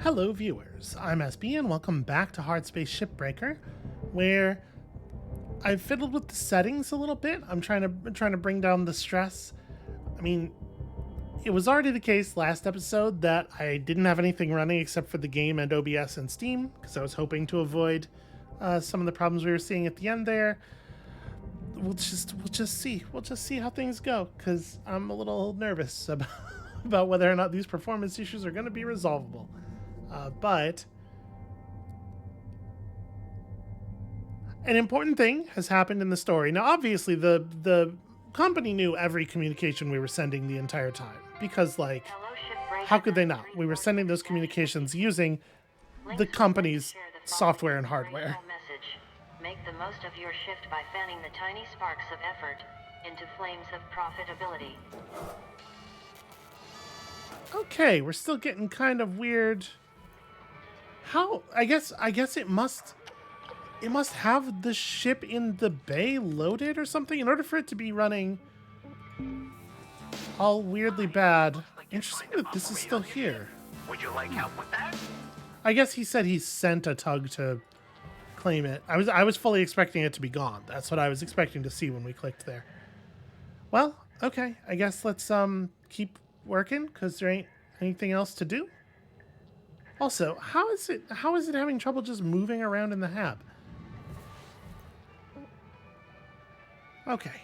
Hello viewers, I'm SB and welcome back to Hardspace Shipbreaker, where I've fiddled with the settings a little bit. I'm trying to bring down the stress. I mean, it was already the case last episode that I didn't have anything running except for the game and OBS and Steam, because I was hoping to avoid some of the problems we were seeing at the end there. We'll just see how things go, because I'm a little nervous about whether or not these performance issues are going to be resolvable. But an important thing has happened in the story. Now, obviously, the company knew every communication we were sending the entire time, because, like, how could they not? We were sending those communications using the company's software and hardware. Make the most of your shift by fanning the tiny sparks of effort into flames of profitability. Okay, we're still getting kind of weird. How? I guess it must have the ship in the bay loaded or something in order for it to be running all weirdly bad. Interesting that this is still here. Would you like help with that? I guess he said he sent a tug to claim it. I was fully expecting it to be gone. That's what I was expecting to see when we clicked there. Well, okay. I guess let's keep working, because there ain't anything else to do. Also, how is it having trouble just moving around in the hab? Okay.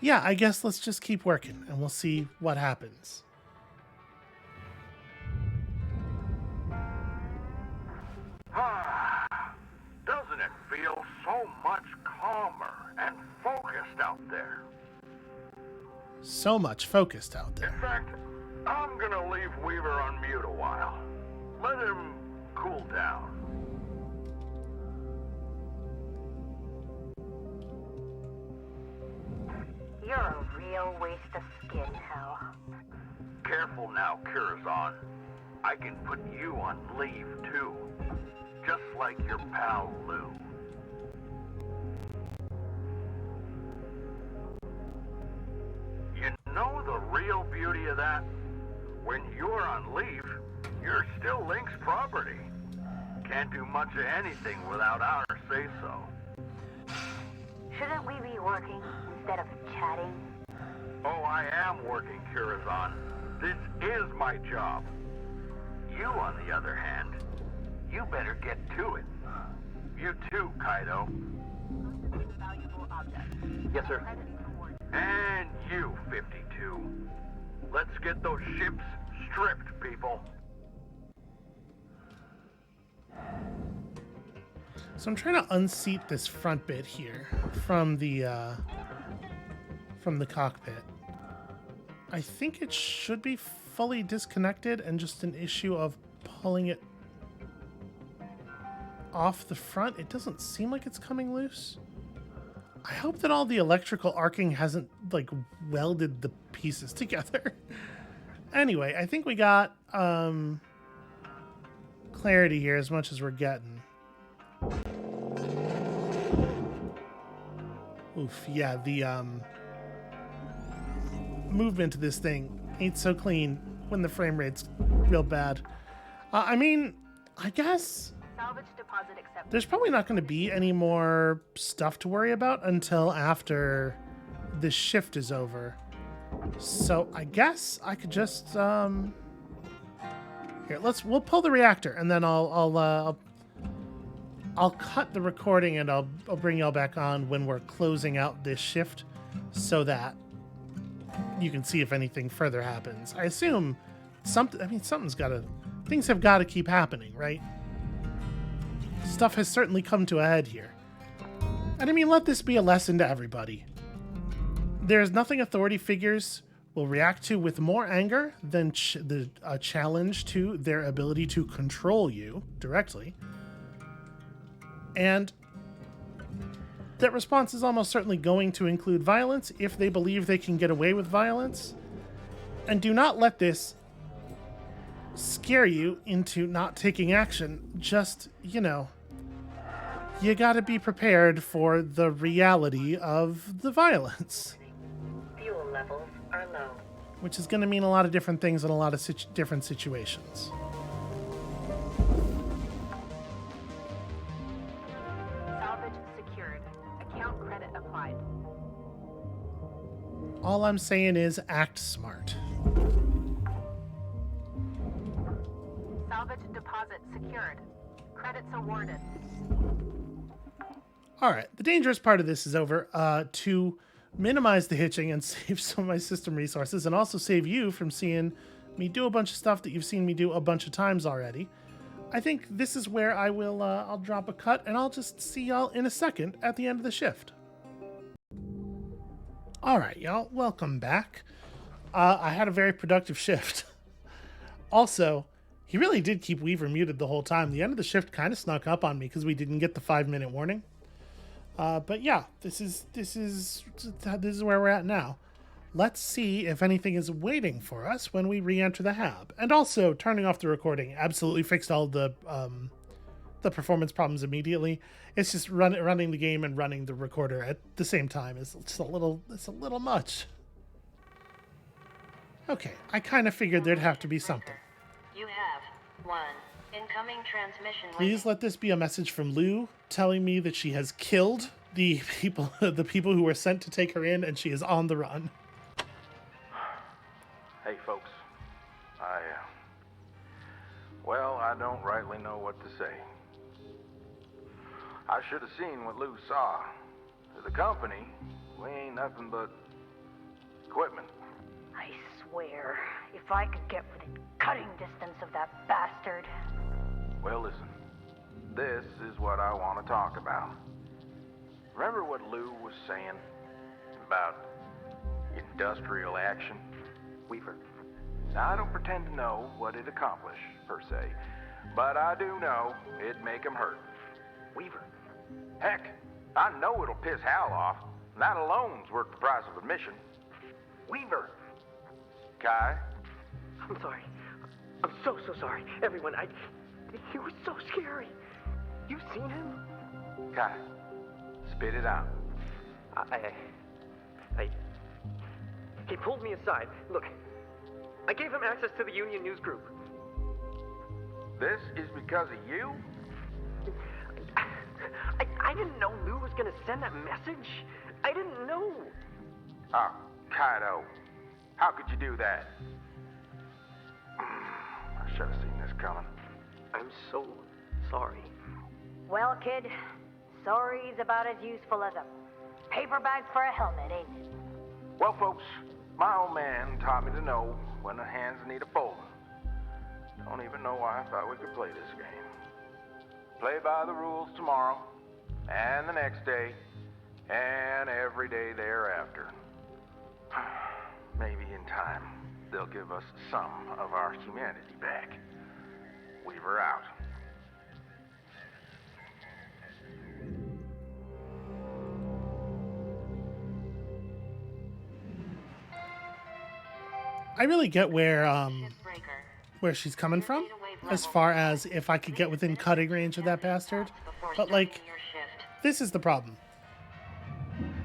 Yeah, I guess let's just keep working and we'll see what happens. Doesn't it feel so much calmer and focused out there? So much focused out there. In fact, I'm gonna leave Weaver on mute a while. Let him cool down. You're a real waste of skin, Hal. Careful now, Curazon. I can put you on leave too. Just like your pal Lou. You know the real beauty of that? When you're on leave, you're still Link's property. Can't do much of anything without our say-so. Shouldn't we be working instead of chatting? Oh, I am working, Curazon. This is my job. You, on the other hand, you better get to it. You too, Kaido. Valuable object. Yes, sir. And you, 52. Let's get those ships stripped, people. So I'm trying to unseat this front bit here from the cockpit. I think it should be fully disconnected and just an issue of pulling it off the front. It doesn't seem like it's coming loose. I hope that all the electrical arcing hasn't, like, welded the pieces together. Anyway, I think we got clarity here as much as we're getting. Oof, yeah, the movement of this thing ain't so clean when the frame rate's real bad. I mean, I guess Salvage deposit accepted. there's probably not going to be any more stuff to worry about until after this shift is over. So I guess I could just here, we'll pull the reactor and then I'll cut the recording and I'll bring y'all back on when we're closing out this shift so that you can see if anything further happens. I assume things have got to keep happening, right? Stuff has certainly come to a head here. And I mean, let this be a lesson to everybody. There's nothing authority figures will react to with more anger than a challenge to their ability to control you directly. And that response is almost certainly going to include violence if they believe they can get away with violence. And do not let this scare you into not taking action. Just, you know, you gotta be prepared for the reality of the violence. Fuel levels are low. Which is gonna mean a lot of different things in a lot of different situations. All I'm saying is act smart. Salvage deposit secured. Credits awarded. All right, the dangerous part of this is over. To minimize the hitching and save some of my system resources, and also save you from seeing me do a bunch of stuff that you've seen me do a bunch of times already, I think this is where I will, I'll drop a cut, and I'll just see y'all in a second at the end of the shift. All right, y'all, welcome back. I had a very productive shift. Also, he really did keep Weaver muted the whole time. The end of the shift kind of snuck up on me because we didn't get the 5-minute warning. But yeah, this is where we're at now. Let's see if anything is waiting for us when we re-enter the hab. And also, turning off the recording absolutely fixed all the performance problems immediately. It's just running the game and running the recorder at the same time is just a little much. Okay, I kind of figured there'd have to be something. You have one incoming transmission. Please let this be a message from Lou telling me that she has killed the people who were sent to take her in, and she is on the run. Hey, folks. I don't rightly know what to say. I should have seen what Lou saw. To the company, we ain't nothing but equipment. I swear, if I could get within cutting distance of that bastard. Well, listen. This is what I want to talk about. Remember what Lou was saying about industrial action? Weaver. Now, I don't pretend to know what it accomplished, per se, but I do know it'd make him hurt. Weaver. Heck, I know it'll piss Hal off. That alone's worth the price of admission. Weaver. Kai? I'm sorry. I'm so sorry. Everyone, he was so scary. You've seen him? Kai, spit it out. He pulled me aside. Look, I gave him access to the Union News Group. This is because of you? I didn't know Lou was gonna send that message. I didn't know. Oh, Kaido. How could you do that? I should have seen this coming. I'm so sorry. Well, kid, sorry's about as useful as a paper bag for a helmet, ain't it? Well, folks, my old man taught me to know when the hands need a folding. Don't even know why I thought we could play this game. Play by the rules tomorrow, and the next day, and every day thereafter. Maybe in time, they'll give us some of our humanity back. Weaver out. I really get where she's coming from, as far as if I could get within cutting range of that bastard. But, like, this is the problem.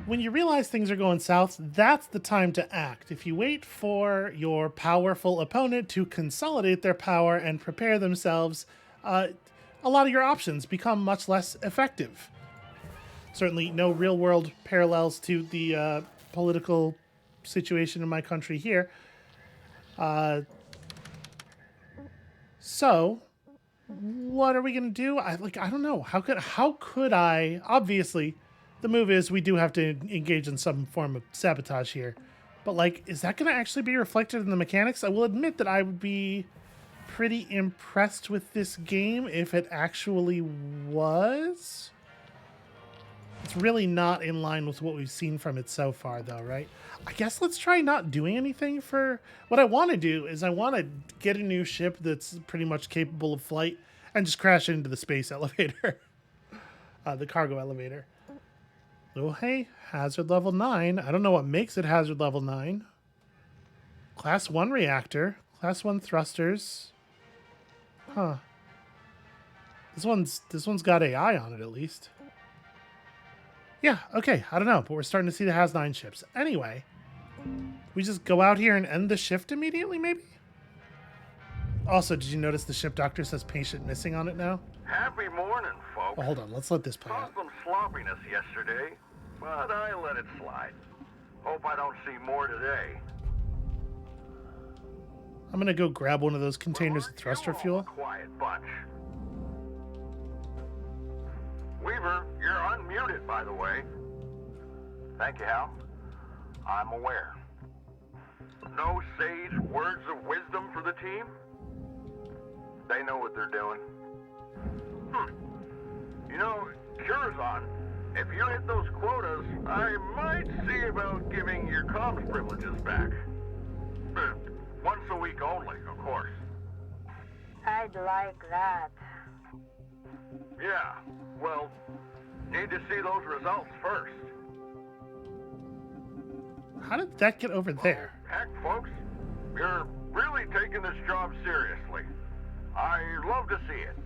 When you realize things are going south, that's the time to act. If you wait for your powerful opponent to consolidate their power and prepare themselves, a lot of your options become much less effective. Certainly no real-world parallels to the political situation in my country here. So, what are we gonna do? I don't know. How could I? Obviously, the move is we do have to engage in some form of sabotage here. But, like, is that gonna actually be reflected in the mechanics? I will admit that I would be pretty impressed with this game if it actually was. It's really not in line with what we've seen from it so far, though, right? I guess let's try not doing anything for... What I want to do is I want to get a new ship that's pretty much capable of flight and just crash into the space elevator. The cargo elevator. Oh, hey, hazard level 9. I don't know what makes it hazard level 9. Class 1 reactor. Class 1 thrusters. Huh. This one's got AI on it, at least. Yeah, okay, I don't know, but we're starting to see the Has-9 ships. Anyway, we just go out here and end the shift immediately, maybe? Also, did you notice the ship doctor says patient missing on it now? Happy morning, folks. Well, hold on, let's let this play Saw out. some sloppiness yesterday, but I let it slide. Hope I don't see more today. I'm gonna go grab one of those containers of thruster You all fuel. a quiet bunch. Weaver, you're unmuted, by the way. Thank you, Hal. I'm aware. No sage words of wisdom for the team? They know what they're doing. You know, Curazon, if you hit those quotas, I might see about giving your comms privileges back. Once a week only, of course. I'd like that. Yeah, well, need to see those results first. How did that get over there? Heck, folks, you're really taking this job seriously. I love to see it.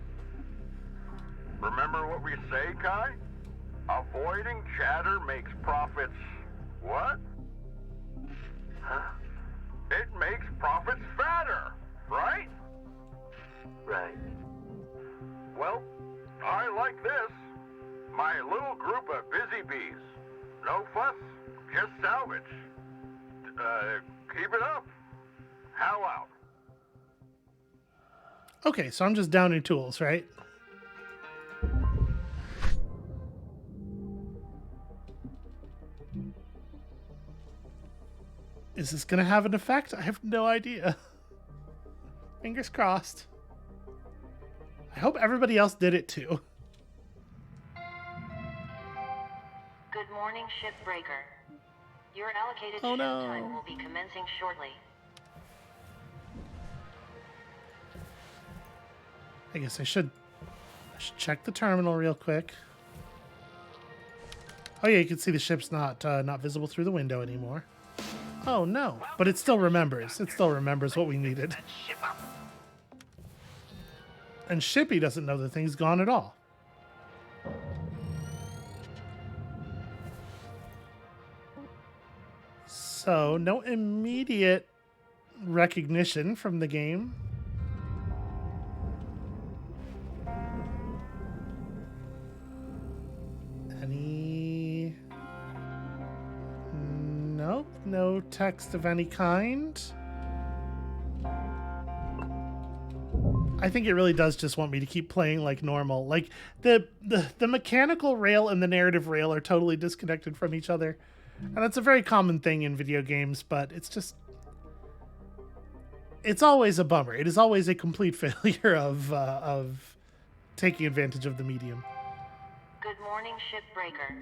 Remember what we say, Kai? Avoiding chatter makes profits... what? Huh? It makes profits fatter, right? Right. Well, I like this. My little group of busy bees. No fuss, just salvage. Keep it up. How out? Okay, so I'm just downing tools, right? Is this gonna have an effect? I have no idea. Fingers crossed. I hope everybody else did it too. Good morning, Shipbreaker. Your allocated Oh, shift no. time will be commencing shortly. I guess I should check the terminal real quick. Oh yeah, you can see the ship's not visible through the window anymore. Oh no, but it still remembers. It still remembers what we needed. And Shippy doesn't know the thing's gone at all. So, no immediate recognition from the game. Any... Nope, no text of any kind. I think it really does just want me to keep playing like normal. Like, the mechanical rail and the narrative rail are totally disconnected from each other. And that's a very common thing in video games, but it's just... It's always a bummer. It is always a complete failure of taking advantage of the medium. Good morning, Shipbreaker.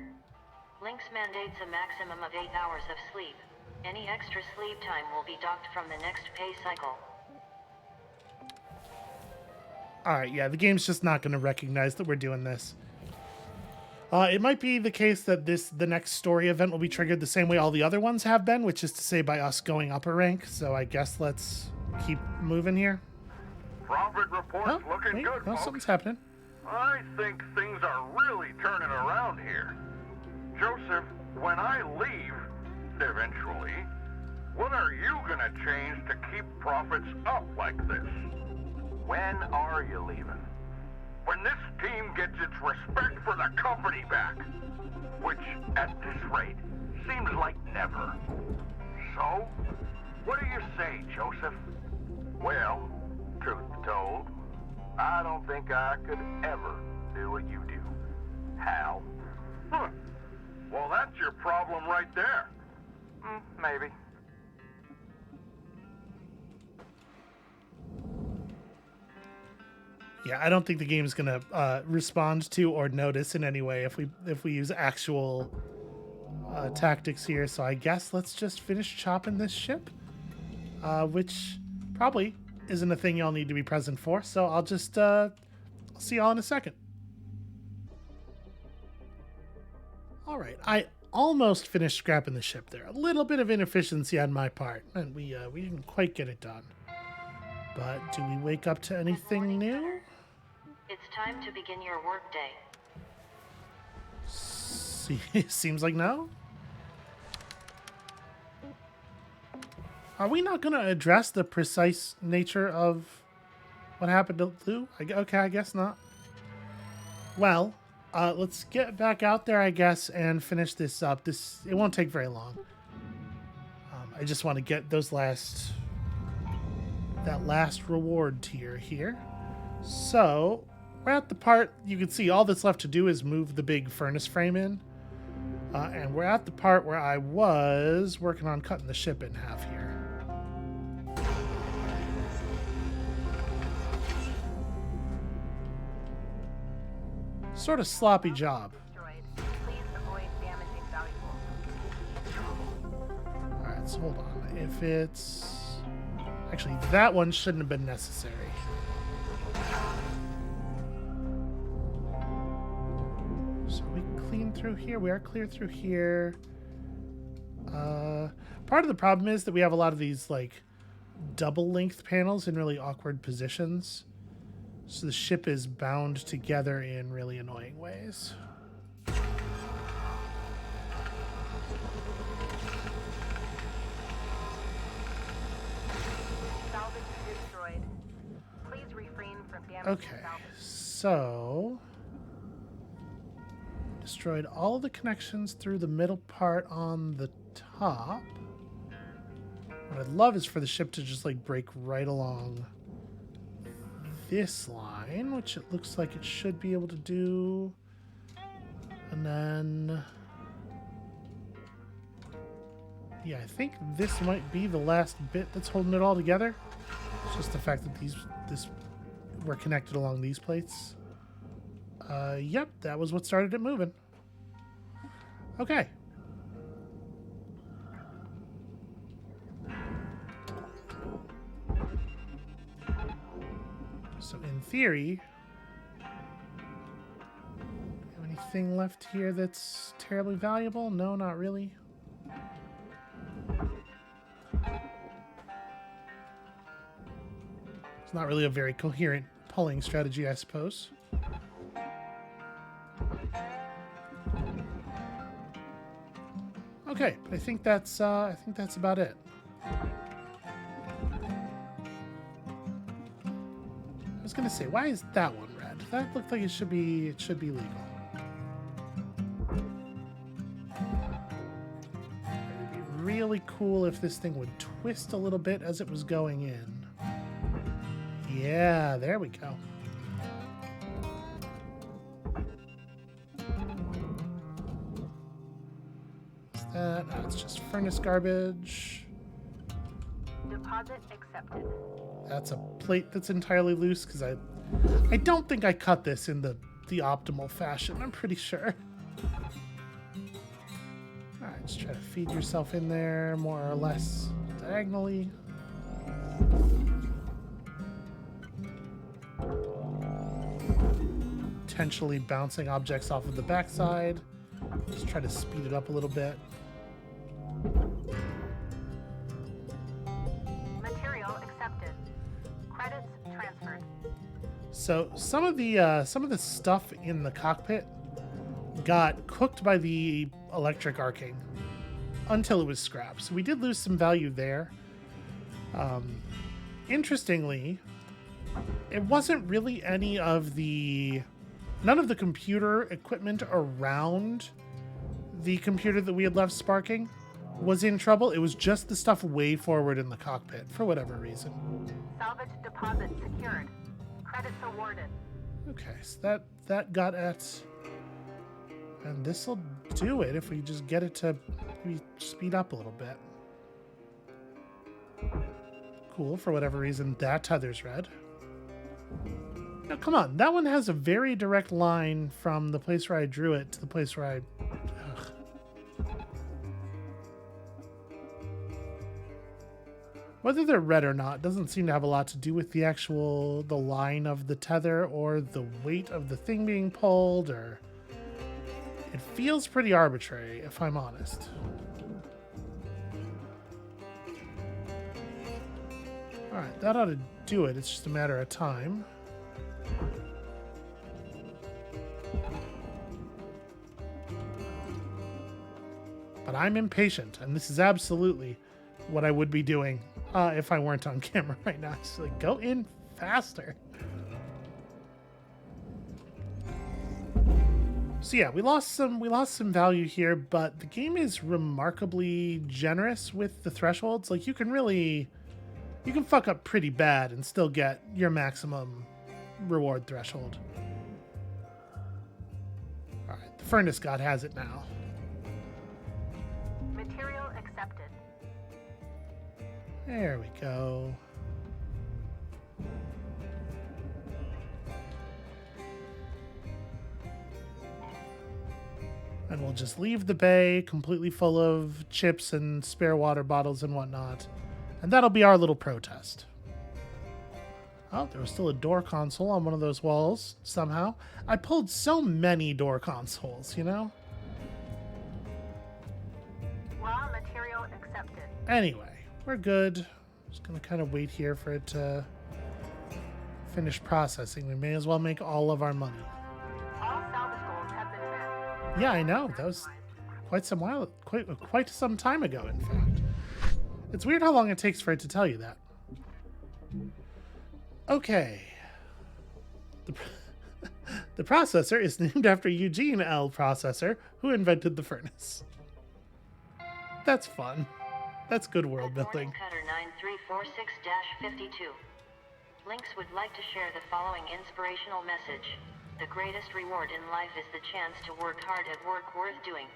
Lynx mandates a maximum of 8 hours of sleep. Any extra sleep time will be docked from the next pay cycle. Alright, yeah, the game's just not going to recognize that we're doing this. It might be the case that the next story event will be triggered the same way all the other ones have been, which is to say by us going up a rank. So I guess let's keep moving here. Profit report's looking good, folks. Something's happening. I think things are really turning around here. Joseph, when I leave, eventually, what are you gonna change to keep profits up like this? When are you leaving? When this team gets its respect for the company back. Which, at this rate, seems like never. So, what do you say, Joseph? Well, truth be told, I don't think I could ever do what you do. Hal? Huh. Well, that's your problem right there. Maybe. Yeah, I don't think the game's gonna respond to or notice in any way if we use actual tactics here. So I guess let's just finish chopping this ship, which probably isn't a thing y'all need to be present for. So I'll just I'll see y'all in a second. All right, I almost finished scrapping the ship there. A little bit of inefficiency on my part, and we didn't quite get it done. But do we wake up to anything new? It's time to begin your workday. Seems like no. Are we not going to address the precise nature of what happened to Lou? Okay, I guess not. Well, let's get back out there, I guess, and finish this up. It won't take very long. I just want to get those last reward tier here. So we're at the part you can see all that's left to do is move the big furnace frame in. And we're at the part where I was working on cutting the ship in half here. Sort of sloppy job. Alright, so hold on. If it's... Actually, that one shouldn't have been necessary. So we clean through here. We are clear through here. Part of the problem is that we have a lot of these, like, double-length panels in really awkward positions. So the ship is bound together in really annoying ways. Salvage destroyed. Please refrain from damage. Okay, so destroyed all the connections through the middle part on the top. What I'd love is for the ship to just like break right along this line, which it looks like it should be able to do. And then yeah, I think this might be the last bit that's holding it all together. It's just the fact that we're connected along these plates. Yep, that was what started it moving. Okay. So in theory, do you have anything left here that's terribly valuable? No, not really. It's not really a very coherent pulling strategy, I suppose. Okay, but I think that's about it. I was gonna say, why is that one red? That looked like it should be legal. It'd be really cool if this thing would twist a little bit as it was going in. Yeah, there we go. What's that? No, it's just furnace garbage. Deposit accepted. That's a plate that's entirely loose because I don't think I cut this in the optimal fashion. I'm pretty sure. All right, just try to feed yourself in there more or less diagonally. Potentially bouncing objects off of the backside. Just try to speed it up a little bit. Material accepted. Credits transferred. So some of the stuff in the cockpit got cooked by the electric arcing until it was scrapped. So we did lose some value there. Interestingly, it wasn't really none of the computer equipment around the computer that we had left sparking was in trouble. It was just the stuff way forward in the cockpit for whatever reason. Salvage deposit secured. Credits awarded. Okay, so that got at, and this will do it if we just get it to maybe speed up a little bit. Cool, for whatever reason that tether's red. Now, come on. That one has a very direct line from the place where I drew it to the place where I... Ugh. Whether they're red or not doesn't seem to have a lot to do with the line of the tether or the weight of the thing being pulled, or... It feels pretty arbitrary, if I'm honest. Alright, that ought to do it. It's just a matter of time. But I'm impatient, and this is absolutely what I would be doing if I weren't on camera right now. It's like, go in faster. So yeah, we lost some value here, but the game is remarkably generous with the thresholds. Like you can fuck up pretty bad and still get your maximum reward threshold. All right, the furnace god has it now. Material accepted. There we go. And we'll just leave the bay completely full of chips and spare water bottles and whatnot. And that'll be our little protest. Oh, there was still a door console on one of those walls, somehow. I pulled so many door consoles, you know? Raw material accepted. Anyway, we're good. Just gonna kind of wait here for it to finish processing. We may as well make all of our money. All salvage goals have been met. Yeah, I know. That was quite some time ago, in fact. It's weird how long it takes for it to tell you that. Okay. The processor is named after Eugene L. Processor, who invented the furnace. That's fun. That's good world Good building. morning, Cutter 9346-52. Lynx would like to share the following inspirational message. The greatest reward in life is the chance to work hard at work worth doing.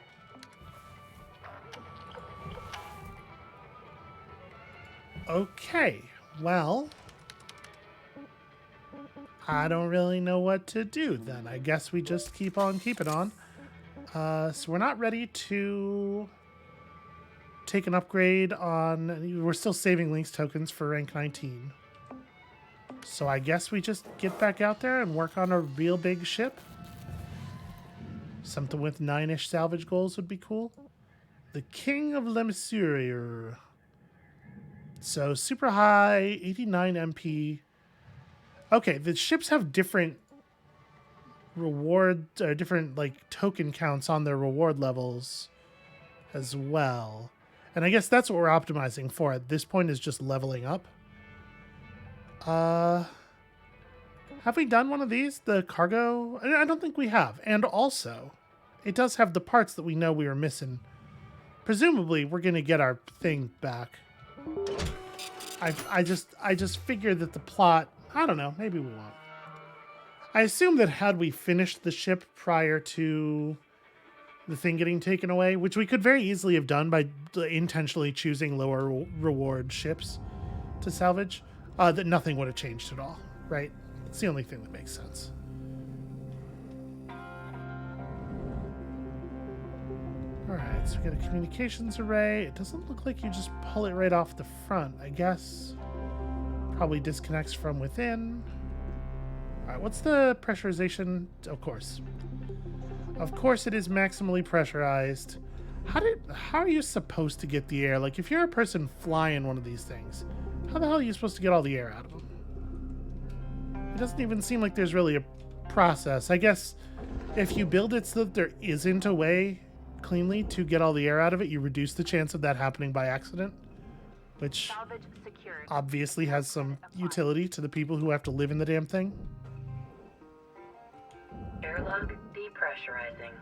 Okay, well, I don't really know what to do then. I guess we just keep on keeping on. So we're not ready to take an upgrade on... We're still saving Lynx tokens for rank 19. So I guess we just get back out there and work on a real big ship. Something with 9-ish salvage goals would be cool. The King of Lemisurier. So super high, 89 MP. Okay, the ships have different reward, or different like token counts on their reward levels as well. And I guess that's what we're optimizing for at this point, is just leveling up. Have we done one of these? The cargo? I don't think we have. And also, it does have the parts that we know we were missing. Presumably, we're going to get our thing back. I just figured that the plot... I don't know. Maybe we won't. I assume that had we finished the ship prior to the thing getting taken away, which we could very easily have done by intentionally choosing lower reward ships to salvage, that nothing would have changed at all, right? It's the only thing that makes sense. Alright, so we got a communications array. It doesn't look like you just pull it right off the front, I guess. Probably disconnects from within. Alright, what's the pressurization? Of course. Of course it is maximally pressurized. How are you supposed to get the air? Like, if you're a person flying one of these things, how the hell are you supposed to get all the air out of them? It doesn't even seem like there's really a process. I guess if you build it so that there isn't a way cleanly to get all the air out of it, you reduce the chance of that happening by accident, which Salvage secured. obviously has some utility to the people who have to live in the damn thing. Airlock depressurizing.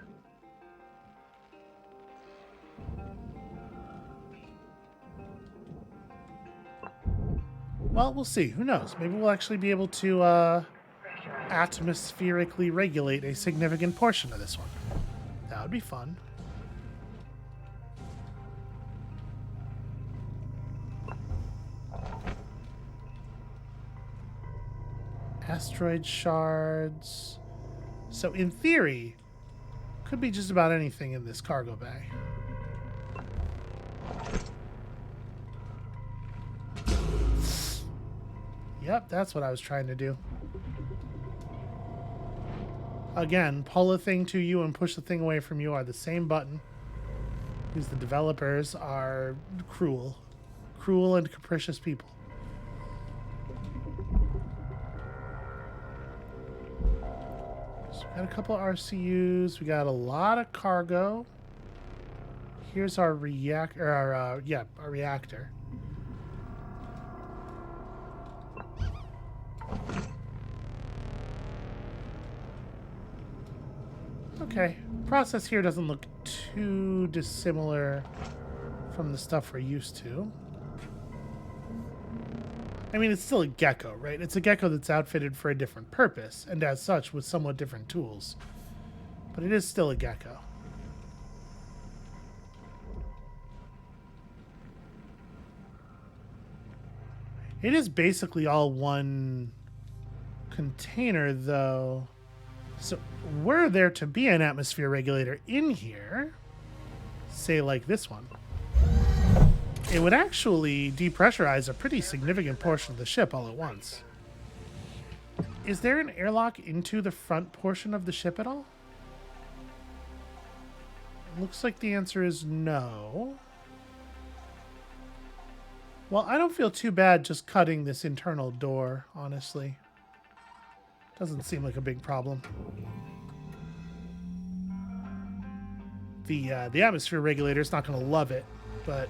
Well, we'll see. Who knows? Maybe we'll actually be able to atmospherically regulate a significant portion of this one. That would be fun. Asteroid shards. So in theory, could be just about anything in this cargo bay. Yep, that's what I was trying to do. Again, pull a thing to you and push the thing away from you are the same button. Because the developers are cruel. Cruel and capricious people. So we got a couple of RCUs. We got a lot of cargo. Here's our reactor. Our reactor. Okay. Process here doesn't look too dissimilar from the stuff we're used to. I mean, it's still a gecko, right? It's a gecko that's outfitted for a different purpose, and as such, with somewhat different tools. But it is still a gecko. It is basically all one container, though. So, were there to be an atmosphere regulator in here, say like this one, it would actually depressurize a pretty significant portion of the ship all at once. Is there an airlock into the front portion of the ship at all? Looks like the answer is no. Well, I don't feel too bad just cutting this internal door, honestly. Doesn't seem like a big problem. The atmosphere regulator's not going to love it, but...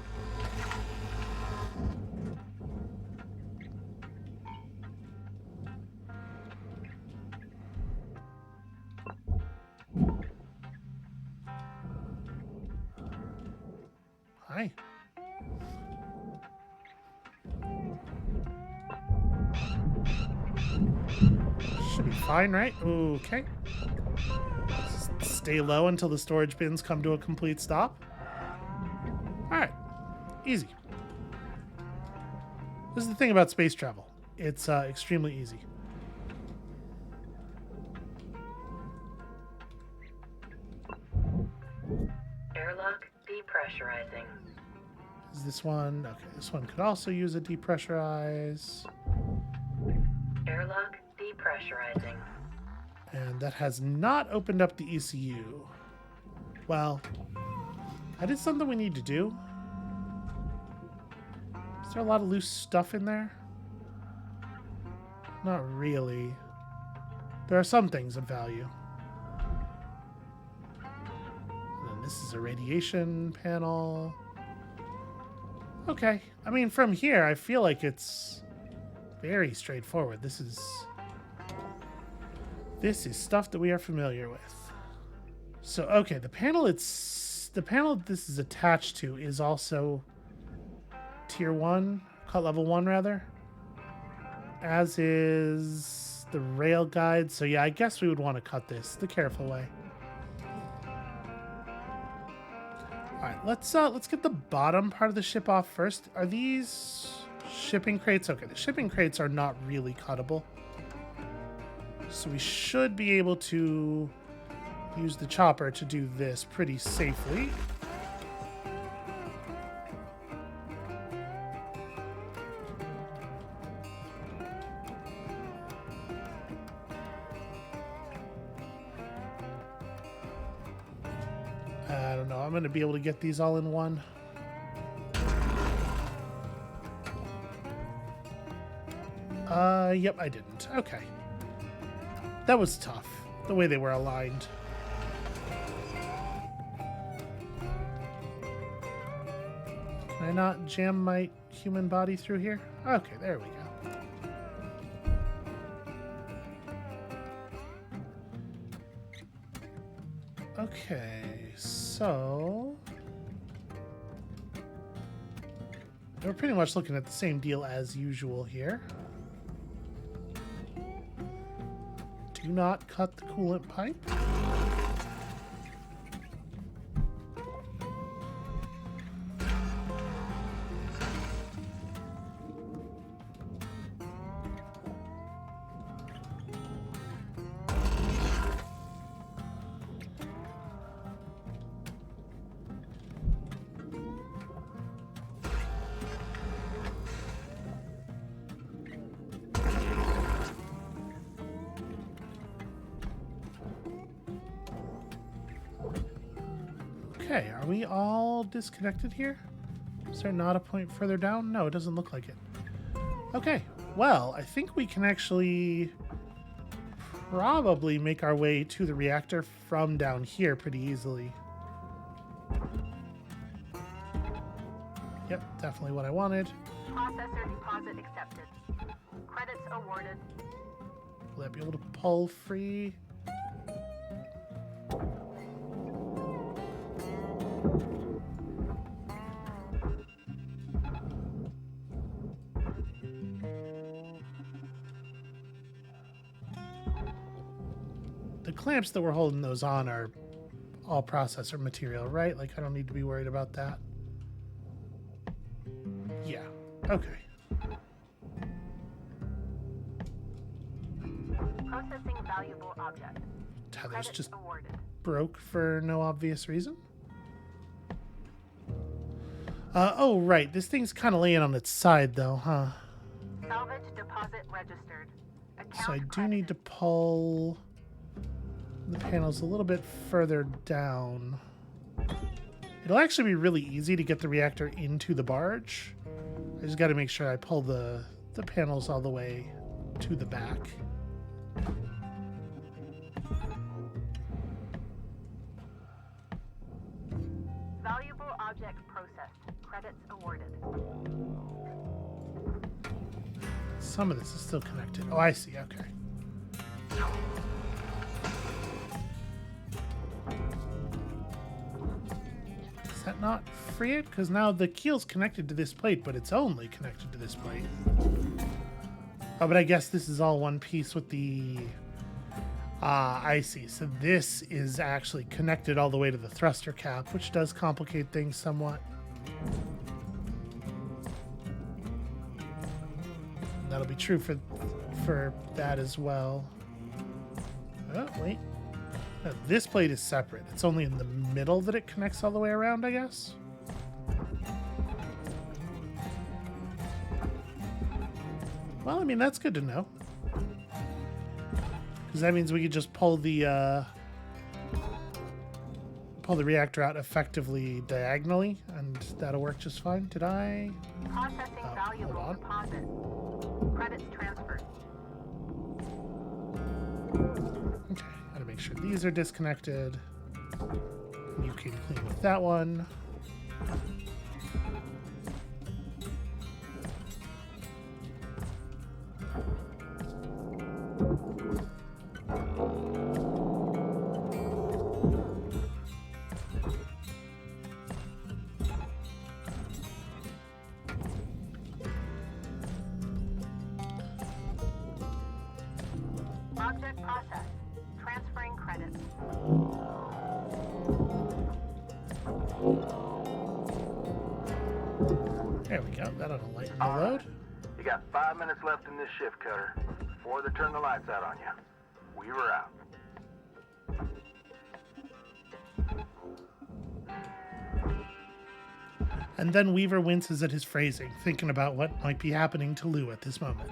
Hi. Should be fine, right? Okay. Stay low until the storage bins come to a complete stop. Alright. Easy. This is the thing about space travel. It's extremely easy. Airlock depressurizing. Is this one? Okay, this one could also use a depressurize. Airlock depressurizing. And that has not opened up the ECU. Well, that is something we need to do. Is there a lot of loose stuff in there? Not really. There are some things of value. And then this is a radiation panel. Okay. I mean, from here, I feel like it's very straightforward. This is stuff that we are familiar with. So, okay, the panel this is attached to is also tier 1, cut level 1 rather. As is the rail guide. So yeah, I guess we would want to cut this the careful way. All right, let's get the bottom part of the ship off first. Are these shipping crates? Okay, the shipping crates are not really cuttable. So we should be able to use the chopper to do this pretty safely. I don't know. I'm going to be able to get these all in one. Yep, I didn't. Okay. That was tough, the way they were aligned. Can I not jam my human body through here? Okay, there we go. Okay, so... we're pretty much looking at the same deal as usual here. Do not cut the coolant pipe. Okay, are we all disconnected here? Is there not a point further down? No, it doesn't look like it. Okay, well, I think we can actually probably make our way to the reactor from down here pretty easily. Yep, definitely what I wanted. Processor deposit accepted. Credits awarded. Will I be able to pull free? the clamps that we're holding those on are all processor material, right? Like, I don't need to be worried about that. Yeah. Okay. Processing valuable object. Tethers Credits just awarded. broke for no obvious reason. Oh, right. This thing's kind of laying on its side, though, huh? Salvage deposit registered. Account So I do credited. need to pull the panels a little bit further down. It'll actually be really easy to get the reactor into the barge. I just got to make sure I pull the panels all the way to the back. Valuable object processed. Credits awarded. Some of this is still connected. Oh, I see. Okay. Does that not free it? Because now the keel's connected to this plate, but it's only connected to this plate. Oh, but I guess this is all one piece with the... Ah, I see. So this is actually connected all the way to the thruster cap, which does complicate things somewhat. That'll be true for that as well. Oh, wait. No, this plate is separate. It's only in the middle that it connects all the way around, I guess. Well, I mean, that's good to know. Because that means we could just pull the reactor out effectively diagonally, and that'll work just fine. Did I? Processing hold valuable on. deposit. Credits transferred. Okay, gotta make sure these are disconnected. You can clean with that one. Object processed. Transferring credits. There we go. That'll lighten the load. You got 5 minutes left in this shift cutter before they turn the lights out on you. Weaver out. And then Weaver winces at his phrasing, thinking about what might be happening to Lou at this moment.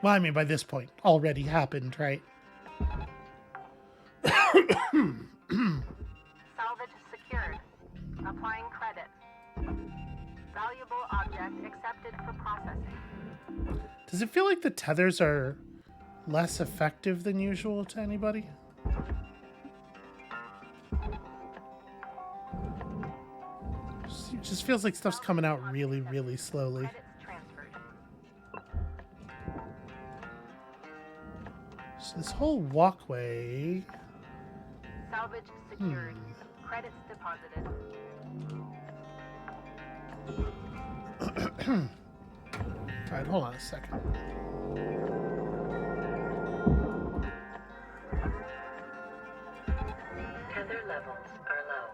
Well, I mean, by this point, already happened, right? Salvage secured. Applying credit. Valuable object accepted for processing. Does it feel like the tethers are less effective than usual to anybody? It just feels like stuff's coming out really, really slowly. Credits transferred. So this whole walkway... Salvage secured. Credits deposited. Alright, hold on a second. Tether levels are low.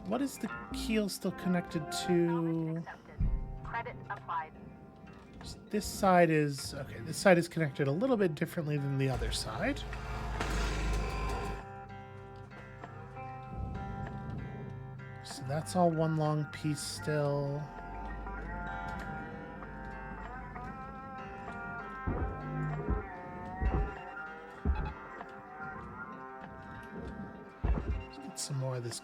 What is the keel still connected to? Accepted. Credit applied. This side is... Okay, this side is connected a little bit differently than the other side. So that's all one long piece still. Let's get some more of this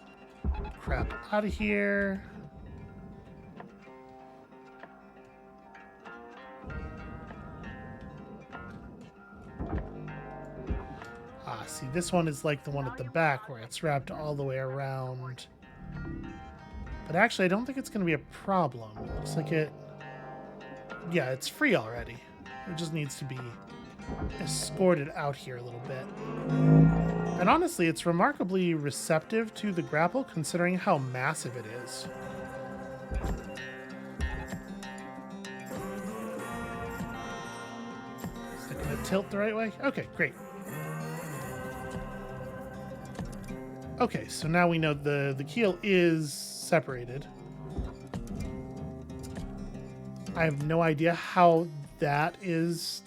crap out of here. Ah, see, this one is like the one at the back where it's wrapped all the way around. But actually, I don't think it's going to be a problem. Looks like it... Yeah, it's free already. It just needs to be escorted out here a little bit. And honestly, it's remarkably receptive to the grapple considering how massive it is. that tilt the right way? Okay, great. Okay, so now we know the keel is separated. I have no idea how that is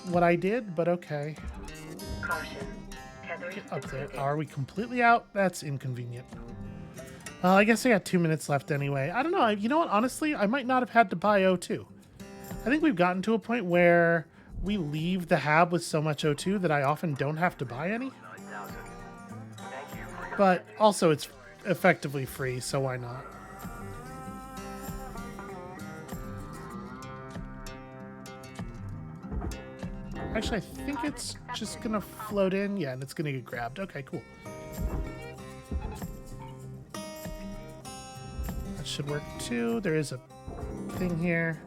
what I did, but okay. Caution. Tethers Get up there. depleted. Are we completely out? That's inconvenient. Well, I guess I got 2 minutes left anyway. I don't know. You know what? Honestly, I might not have had to buy O2. I think we've gotten to a point where we leave the hab with so much O2 that I often don't have to buy any. But also, it's effectively free, so why not? Actually, I think it's just gonna float in. Yeah, and it's gonna get grabbed. Okay, cool. That should work too. There is a thing here.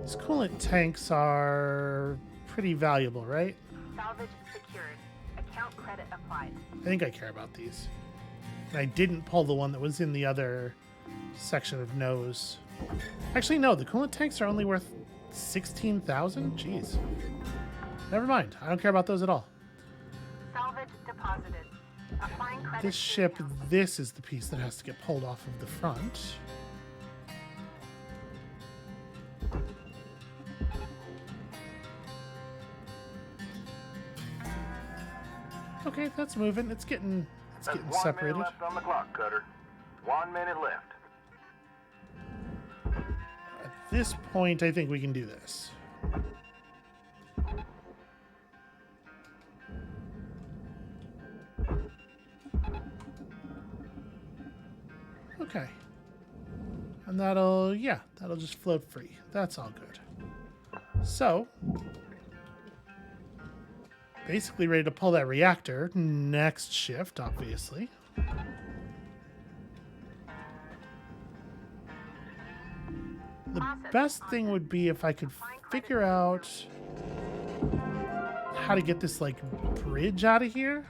These coolant tanks are pretty valuable, right? Salvage secured. Account credit applied. I think I care about these. And I didn't pull the one that was in the other section of nose. Actually, no, the coolant tanks are only worth 16,000? Jeez. Never mind. I don't care about those at all. Salvage deposited. Applying credit. This ship, this is the piece that has to get pulled off of the front. Okay, that's moving. It's getting There's 1 separated. minute left on the clock, Cutter. 1 minute left. At this point, I think we can do this. Okay. And that'll just float free. That's all good. So, basically ready to pull that reactor. Next shift, obviously. The best thing would be if I could figure out how to get this, like, bridge out of here.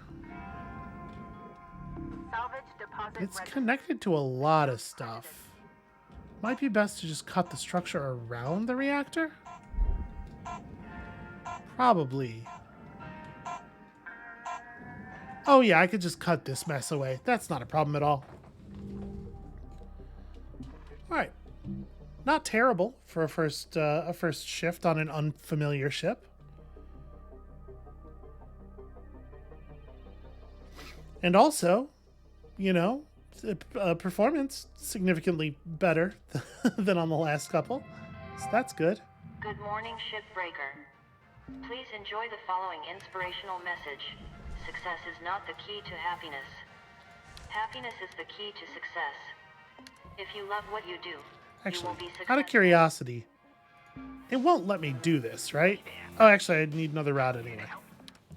Salvage deposit. It's registered. connected to a lot of stuff. Might be best to just cut the structure around the reactor. Probably. Oh yeah, I could just cut this mess away. That's not a problem at all. Alright. Not terrible for a first shift on an unfamiliar ship. And also, you know, performance significantly better than on the last couple. So that's good. Good morning, Shipbreaker. Please enjoy the following inspirational message. Success is not the key to happiness. Happiness is the key to success. If you love what you do, you Actually, will be successful. out of curiosity, it won't let me do this, right? Oh, actually, I need another route anyway.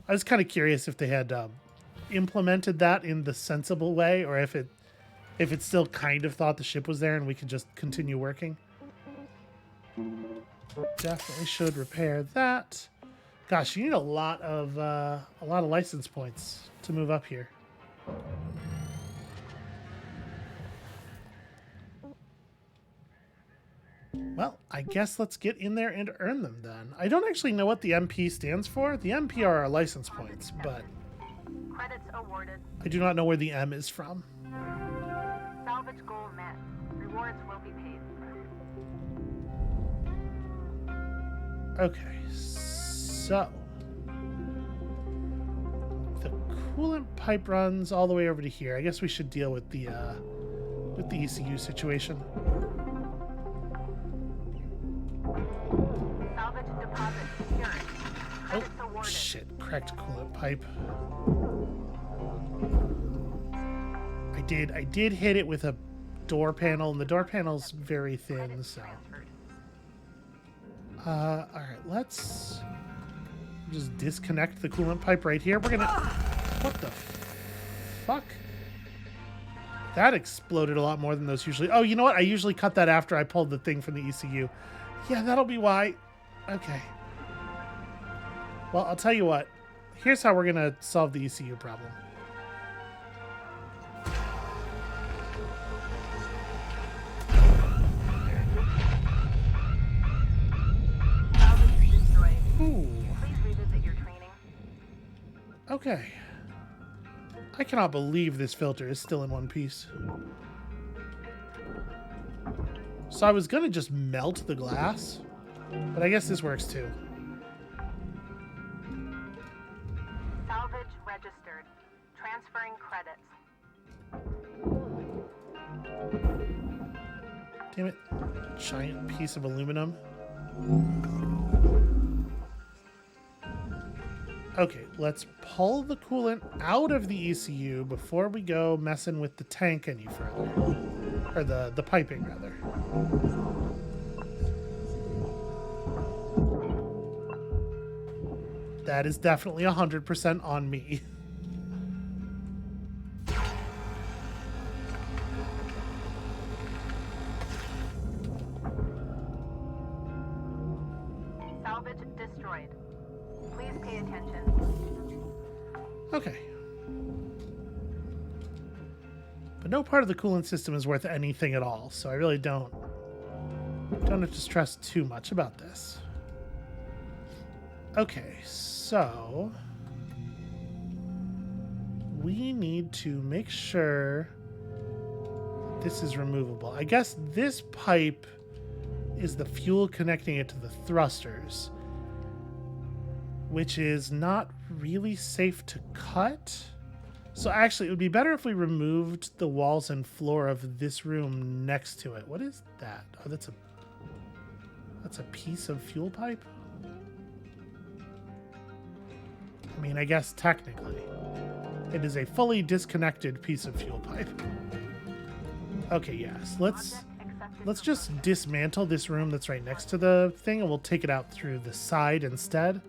I was kind of curious if they had implemented that in the sensible way, or if it still kind of thought the ship was there and we could just continue working. Definitely should repair that. Gosh, you need a lot of license points to move up here. Well, I guess let's get in there and earn them then. I don't actually know what the MP stands for. The MP are our license points, but Credits awarded. I do not know where the M is from. Salvage goal met. Rewards will be paid. Okay, so the coolant pipe runs all the way over to here. I guess we should deal with the ECU situation. Salvage deposit secured. Oh, Credits awarded. shit. Cracked coolant pipe. I did hit it with a door panel, and the door panel's very thin, so... Transferred. Alright, let's just disconnect the coolant pipe right here. We're gonna... What the fuck? That exploded a lot more than those usually... Oh, you know what? I usually cut that after I pulled the thing from the ECU. Yeah, that'll be why. Okay. Well, I'll tell you what. Here's how we're gonna solve the ECU problem. Salvage Okay. I cannot believe this filter is still in one piece. So I was gonna just melt the glass, but I guess this works too. Salvage registered. Transferring credits. Damn it. Giant piece of aluminum. Okay, let's pull the coolant out of the ECU before we go messing with the tank any further. Or the piping, rather. That is definitely 100% on me. Salvage destroyed. Please pay attention. Okay. But no part of the coolant system is worth anything at all, so I really don't have to stress too much about this. Okay, so we need to make sure this is removable. I guess this pipe is the fuel connecting it to the thrusters, which is not really safe to cut. So actually, it would be better if we removed the walls and floor of this room next to it. What is that? Oh, that's a piece of fuel pipe? I mean, I guess technically it is a fully disconnected piece of fuel pipe. Okay, yes. Let's just dismantle this room that's right next to the thing, and we'll take it out through the side instead.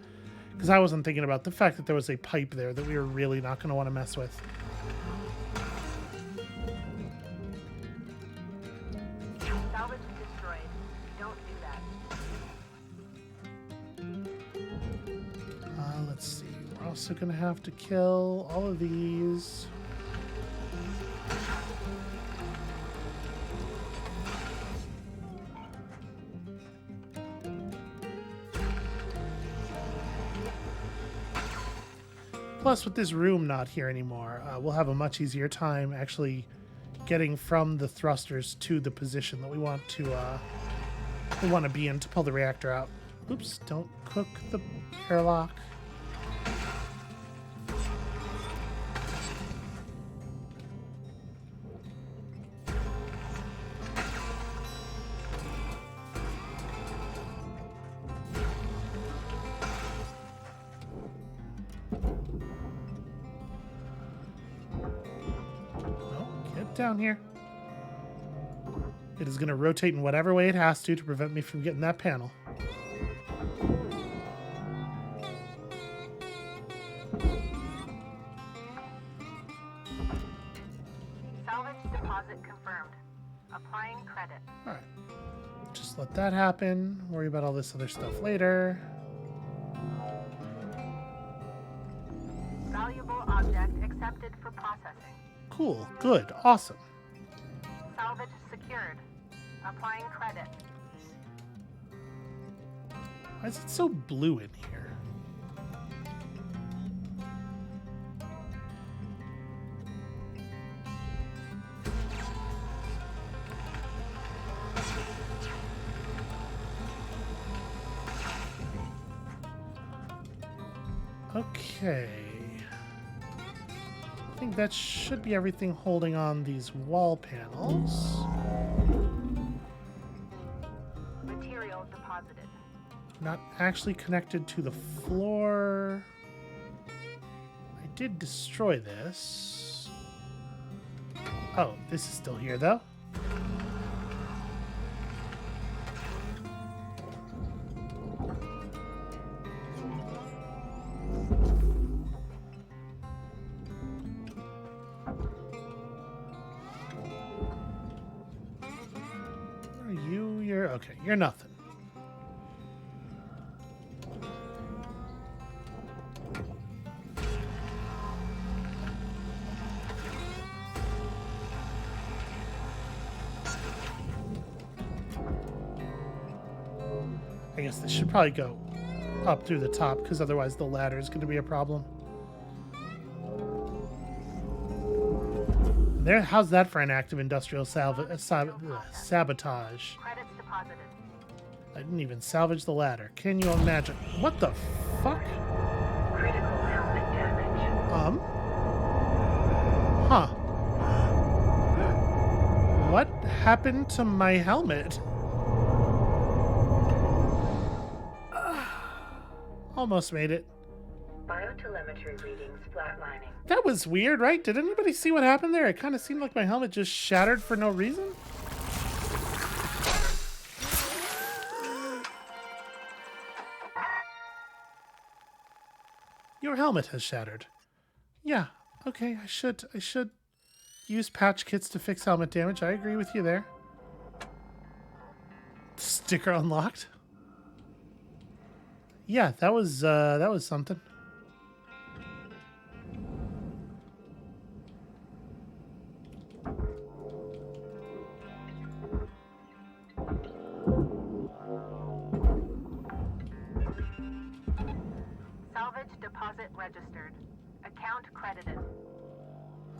Because I wasn't thinking about the fact that there was a pipe there that we were really not going to want to mess with. Salvage destroyed. Don't do that. Let's see. We're also going to have to kill all of these. Plus, with this room not here anymore, we'll have a much easier time actually getting from the thrusters to the position that we want to be in to pull the reactor out. Oops! Don't cook the airlock. Down here. It is going to rotate in whatever way it has to prevent me from getting that panel. Salvage deposit confirmed. Applying credit. Alright. Just let that happen. Worry about all this other stuff later. Valuable object accepted for processing. Cool. Good. Awesome. Salvage secured. Applying credit. Why is it so blue in here? Okay. I think that should be everything holding on these wall panels. Material deposited. Not actually connected to the floor. I did destroy this. Oh, this is still here though. Okay, you're nothing. I guess this should probably go up through the top, because otherwise the ladder is going to be a problem. There, how's that for an active industrial sabotage? Credits deposited. I didn't even salvage the ladder. Can you imagine? What the fuck? Critical helmet damage. Huh. What happened to my helmet? Almost made it. Biotelemetry readings flatlining. That was weird, right? Did anybody see what happened there? It kind of seemed like my helmet just shattered for no reason. Your helmet has shattered. Yeah, okay, I should use patch kits to fix helmet damage. I agree with you there. Sticker unlocked. Yeah, that was something. Salvage deposit registered. Account credited.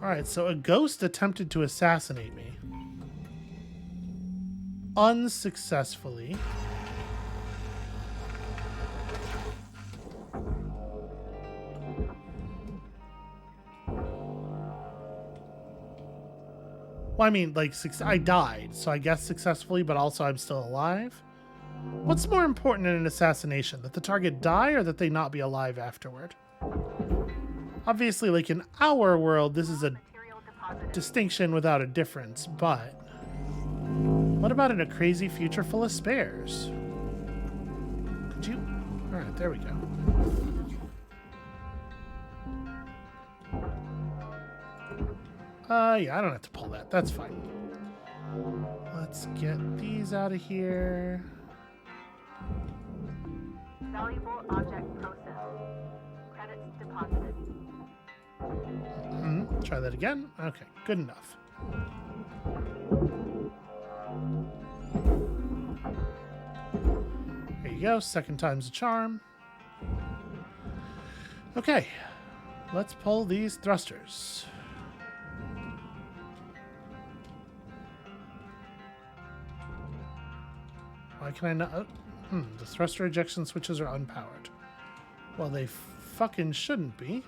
Alright, so a ghost attempted to assassinate me. Unsuccessfully. Well, I mean, like, I died, so I guess successfully, but also I'm still alive. What's more important in an assassination? That the target die or that they not be alive afterward? Obviously, like, in our world, this is a Material deposited. distinction without a difference, but what about in a crazy future full of spares? Could you? Alright, there we go. Yeah, I don't have to pull that. That's fine. Let's get these out of here. Valuable object processed. Credits deposited. Try that again. Okay, good enough. There you go. Second time's a charm. Okay, let's pull these thrusters. Why can I not? The thruster ejection switches are unpowered. Well, they fucking shouldn't be.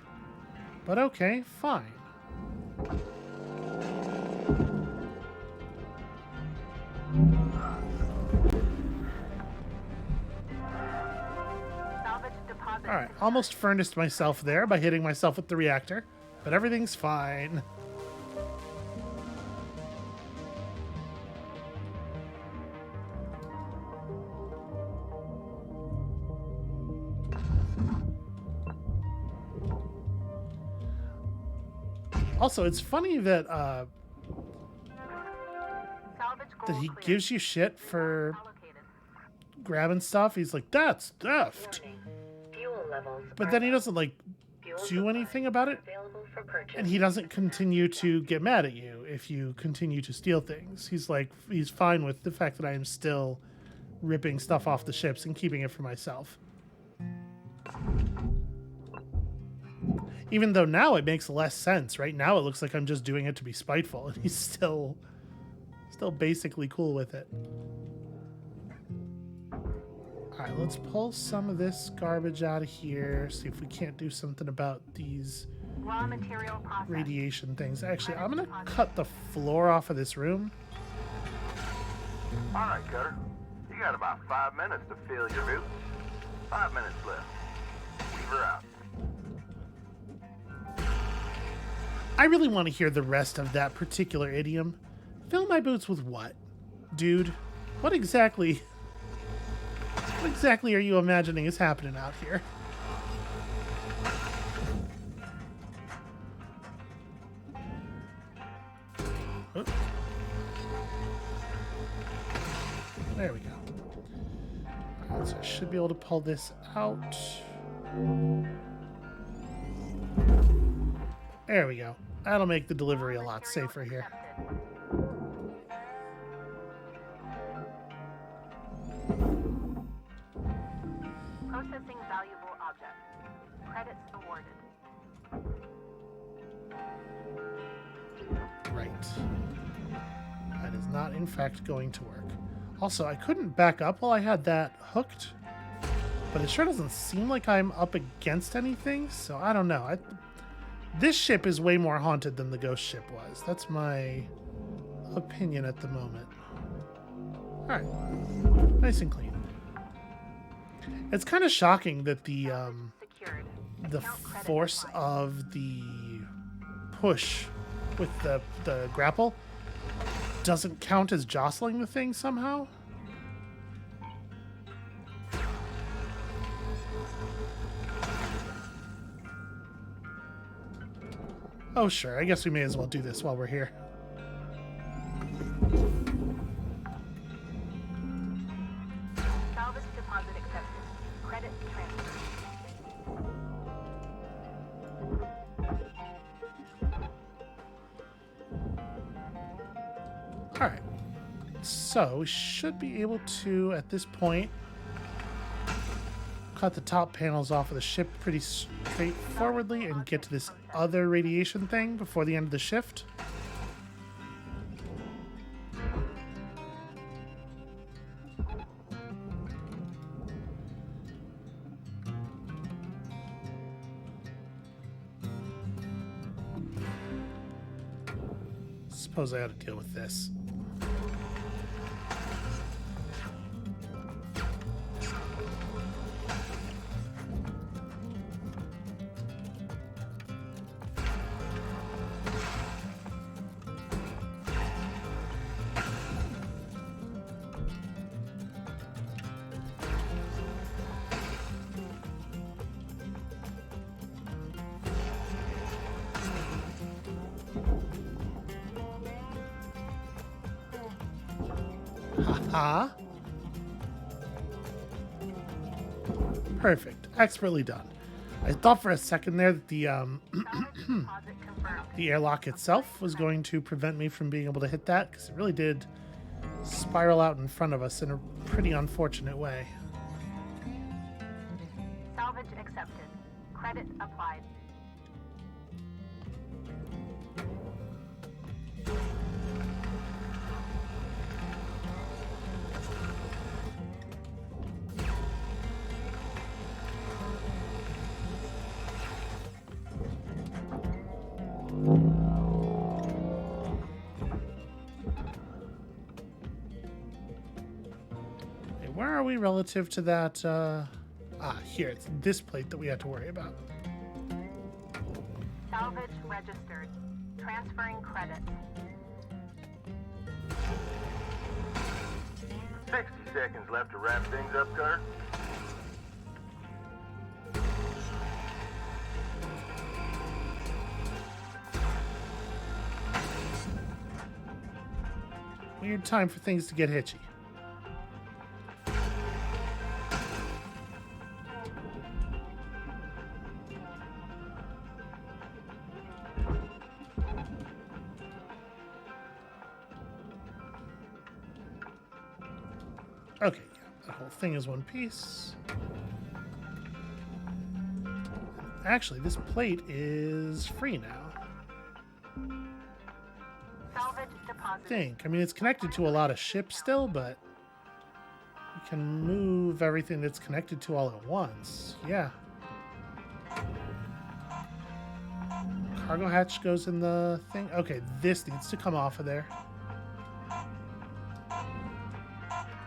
But okay, fine. Salvage deposit. Alright, almost furnace myself there by hitting myself with the reactor. But everything's fine. Also, it's funny that Salvage goal that he cleared. gives you shit for Allocated. grabbing stuff. He's like, that's theft. Warning. Fuel levels. But are then he low. doesn't like Fuel do supplies anything about it. Available for purchase. And he doesn't continue to get mad at you if you continue to steal things. He's like, he's fine with the fact that I am still ripping stuff off the ships and keeping it for myself. Even though now it makes less sense. Right now it looks like I'm just doing it to be spiteful, and he's still basically cool with it. Alright, let's pull some of this garbage out of here. See if we can't do something about these Raw material processed. radiation things. Actually, I'm gonna cut the floor off of this room. All right, Cutter. You got about 5 minutes to fill your boot. 5 minutes left. Weaver out. I really want to hear the rest of that particular idiom. Fill my boots with what? Dude, what exactly are you imagining is happening out here? Oh. There we go. Alright, so I should be able to pull this out. There we go. That'll make the delivery a lot safer here. Processing valuable object. Credits awarded. Right. That is not, in fact, going to work. Also, I couldn't back up while I had that hooked, but it sure doesn't seem like I'm up against anything, so I don't know. This ship is way more haunted than the ghost ship was. That's my opinion at the moment. Alright. Nice and clean. It's kind of shocking that the force of the push with the grapple doesn't count as jostling the thing somehow. Oh sure, I guess we may as well do this while we're here. Salvage deposit accepted. Credit transfer. Alright. So, we should be able to, at this point, cut the top panels off of the ship pretty straightforwardly and get to this other radiation thing before the end of the shift. Suppose I ought to deal with this. Haha. Perfect. Expertly done. I thought for a second there that the the airlock itself was going to prevent me from being able to hit that, because it really did spiral out in front of us in a pretty unfortunate way. Salvage accepted. Credit applied. Where are we relative to that? Here. It's this plate that we have to worry about. Salvage registered. Transferring credit. 60 seconds left to wrap things up, Carter. Weird time for things to get hitchy. Okay, yeah, the whole thing is one piece. Actually, this plate is free now. Salvage deposit. I mean, it's connected to a lot of ships still, but we can move everything that's connected to all at once. Yeah. Cargo hatch goes in the thing. Okay, this needs to come off of there.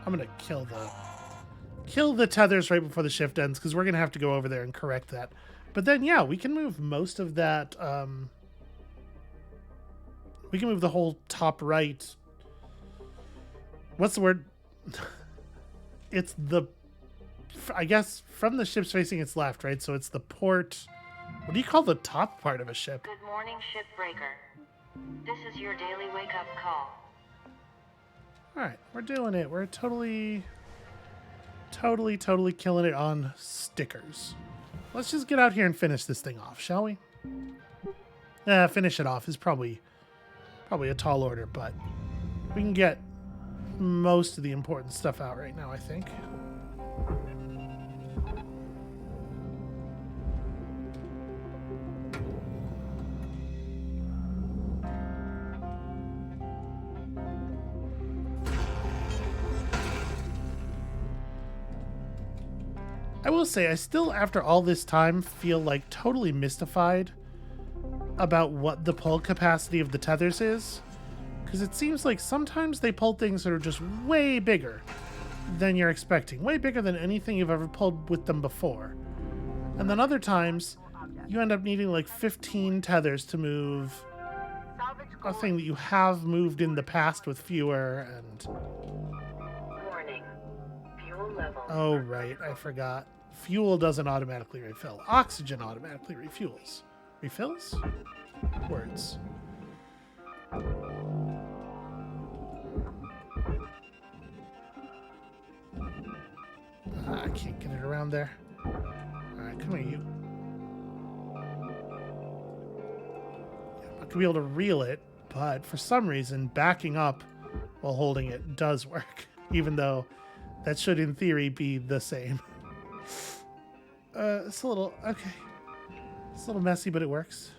I'm gonna kill the tethers right before the shift ends, because we're gonna have to go over there and correct that. But then, yeah, we can move most of that. We can move the whole top right. What's the word? It's the, I guess, from the ships facing its left, right? So it's the port. What do you call the top part of a ship? Good morning, Shipbreaker. This is your daily wake-up call. All right, we're doing it. We're totally killing it on stickers. Let's just get out here and finish this thing off, shall we? Finish it off is probably a tall order, but we can get most of the important stuff out right now, I think. I will say, I still, after all this time, feel like totally mystified about what the pull capacity of the tethers is. Because it seems like sometimes they pull things that are just way bigger than you're expecting. Way bigger than anything you've ever pulled with them before. And then other times, you end up needing like 15 tethers to move a thing that you have moved in the past with fewer and... Warning. Fuel levels. Oh, right. I forgot. Fuel doesn't automatically refill. Oxygen automatically refuels. Refills? Words. I can't get it around there. Alright, come here, you. I'm not gonna be able to reel it, but for some reason, backing up while holding it does work. Even though that should, in theory, be the same. It's a little... okay. It's a little messy, but it works.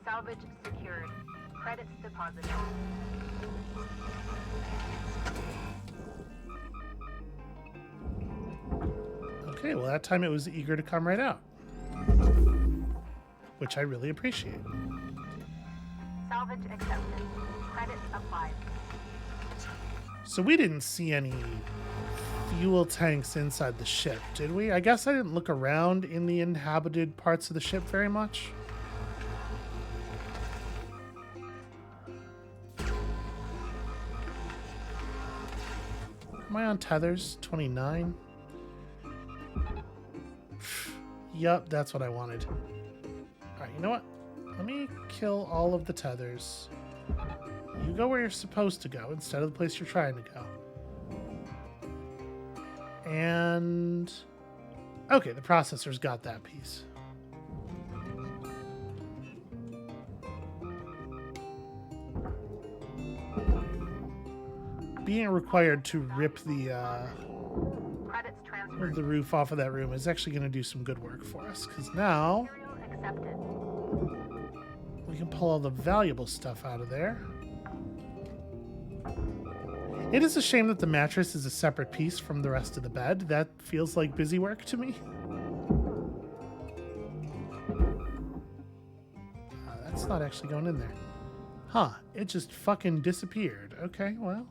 Salvage secured. Credits deposited. Okay, well, that time it was eager to come right out. Which I really appreciate. Salvage accepted. Credits applied. So we didn't see any fuel tanks inside the ship, did we? I guess I didn't look around in the inhabited parts of the ship very much. Am I on tethers? 29? Yup, that's what I wanted. Alright, you know what? Let me kill all of the tethers. You go where you're supposed to go instead of the place you're trying to go. And... okay, the processor's got that piece. Being required to rip the Credits transferred. roof off of that room is actually going to do some good work for us, because now Material accepted. we can pull all the valuable stuff out of there. It is a shame that the mattress is a separate piece from the rest of the bed. That feels like busy work to me. That's not actually going in there. Huh, it just fucking disappeared. Okay, well.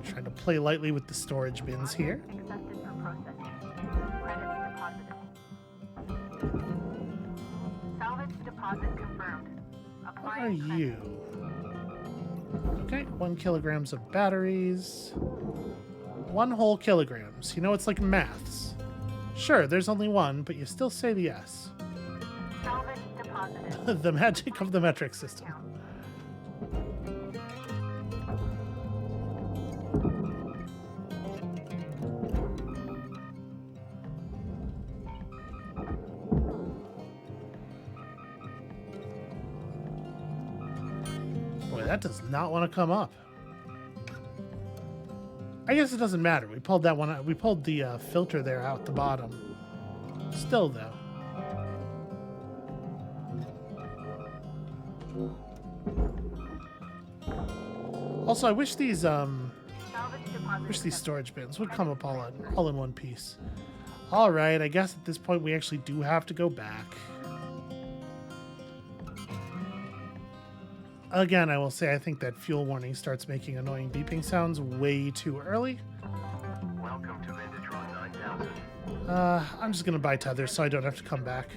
Trying to play lightly with the storage bins here. Accepted for processing. Credits deposited. Salvage deposit confirmed. What Applying are credits. you? Okay, 1 kilograms of batteries. 1 whole kilograms. You know, it's like maths. Sure, there's only 1, but you still say the yes. Salvage deposited. The magic of the metric system. Count. Boy, that does not want to come up. I guess it doesn't matter. We pulled that one out. We pulled the filter there out the bottom. Still, though. Also, I wish these Salvage deposit storage bins would come up all in one piece. All right, I guess at this point we actually do have to go back. Again, I will say I think that fuel warning starts making annoying beeping sounds way too early. Welcome to Vintatron 9000. I'm just gonna buy tethers so I don't have to come back.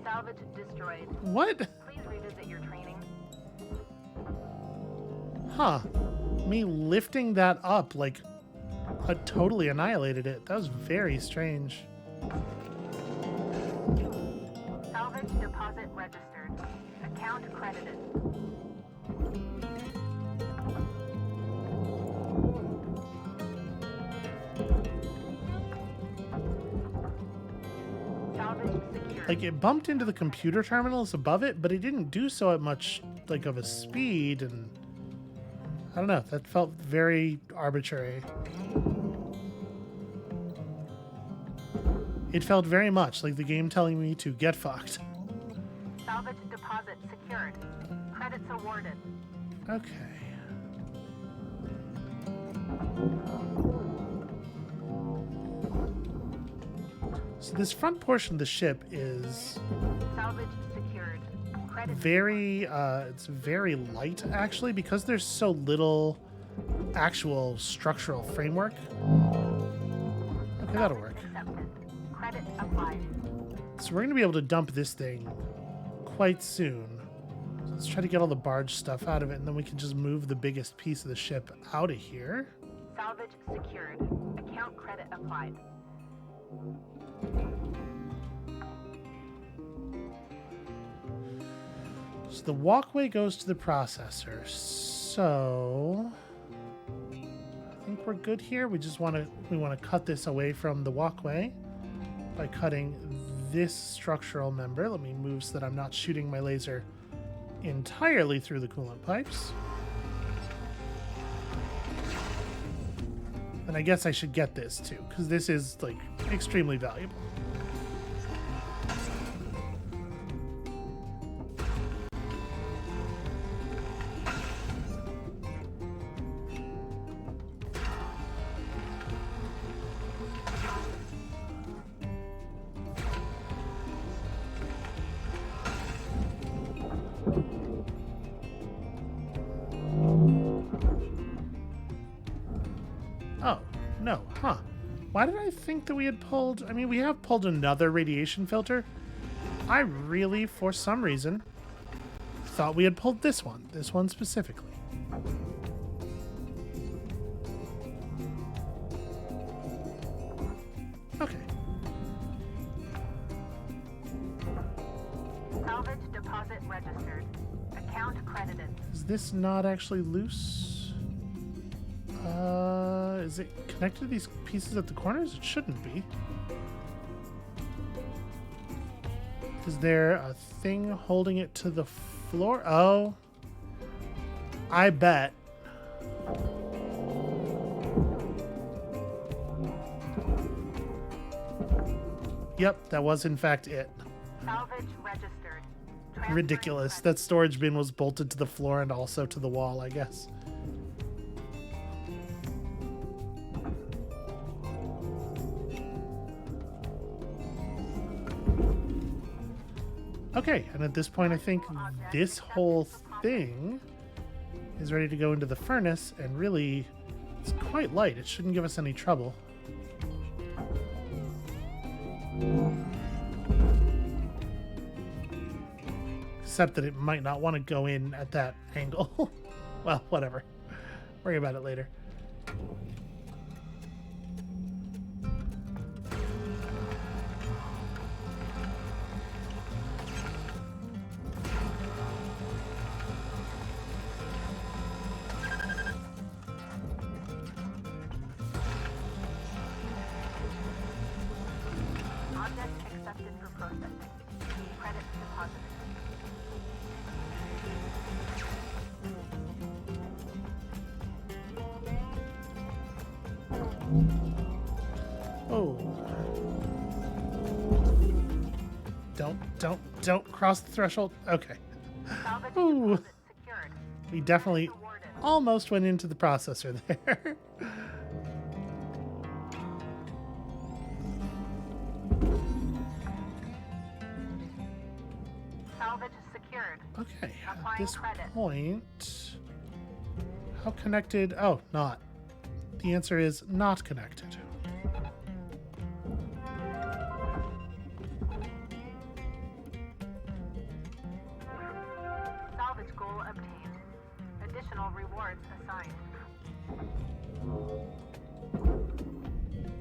Salvage destroyed. What? Please revisit your training. Huh. Me lifting that up like totally annihilated it. That was very strange. Salvage deposit registered. Account credited. Salvage secured. Like, it bumped into the computer terminals above it, but it didn't do so at much, like, of a speed, and I don't know, that felt very arbitrary. It felt very much like the game telling me to get fucked. Salvage deposit secured. Credits awarded. Okay. So this front portion of the ship is Salvage secured. Credits it's very light, actually, because there's so little actual structural framework. Okay, that'll work. accepted. Credits applied. So we're going to be able to dump this thing quite soon. So let's try to get all the barge stuff out of it, and then we can just move the biggest piece of the ship out of here. Salvage secured. Account credit applied. So the walkway goes to the processor. So I think we're good here. We want to cut this away from the walkway by cutting this structural member. Let me move so that I'm not shooting my laser entirely through the coolant pipes. And I guess I should get this too, because this is like extremely valuable. Oh, no, huh. Why did I think that we had pulled... I mean, we have pulled another radiation filter. I really, for some reason, thought we had pulled this one specifically. Okay. Salvage deposit registered. Account credited. Is this not actually loose? Is it connected to these pieces at the corners? It shouldn't be. Is there a thing holding it to the floor? Oh. I bet. Yep, that was in fact it. Salvage registered. Ridiculous. That storage bin was bolted to the floor and also to the wall, I guess. Okay, and at this point I think this whole thing is ready to go into the furnace, and really, it's quite light. It shouldn't give us any trouble. Except that it might not want to go in at that angle. Well, whatever. Worry about it later. Object accepted for processing. Credits deposited. Oh. Don't cross the threshold. Okay. Salvage Ooh. deposit secured. We definitely Awarded. almost went into the processor there. Salvage secured. Okay, at Applying this credit. point, how connected? Oh, not. The answer is not connected. Salvage goal obtained. Additional rewards assigned.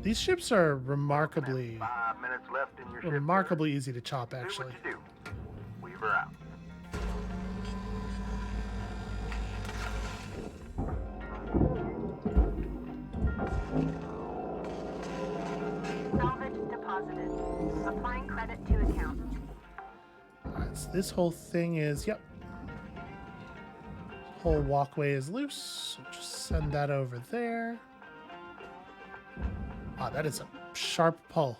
These ships are remarkably, 5 minutes left in your ship. remarkably easy to chop, Do actually. what you do. Weaver out. Salvage deposited. Applying credit to account. Alright, so this whole thing is, yep. Whole walkway is loose. So just send that over there. Ah, that is a sharp pull.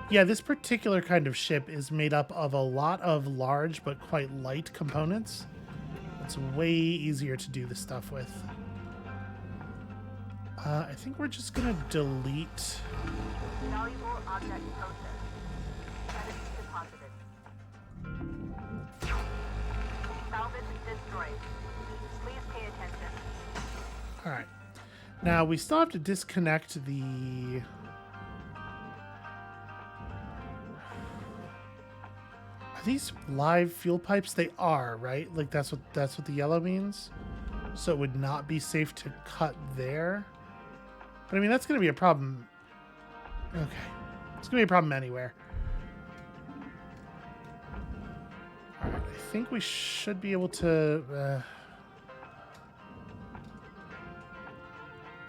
Yeah, this particular kind of ship is made up of a lot of large but quite light components. It's way easier to do this stuff with. I think we're just gonna delete. Valuable object processed. Credits deposited. Salvage destroyed. Please pay attention. All right. Now we still have to disconnect the. Are these live fuel pipes? They are, right? Like that's what the yellow means. So it would not be safe to cut there. But I mean that's going to be a problem. Okay. It's going to be a problem anywhere. All right. I think we should be able to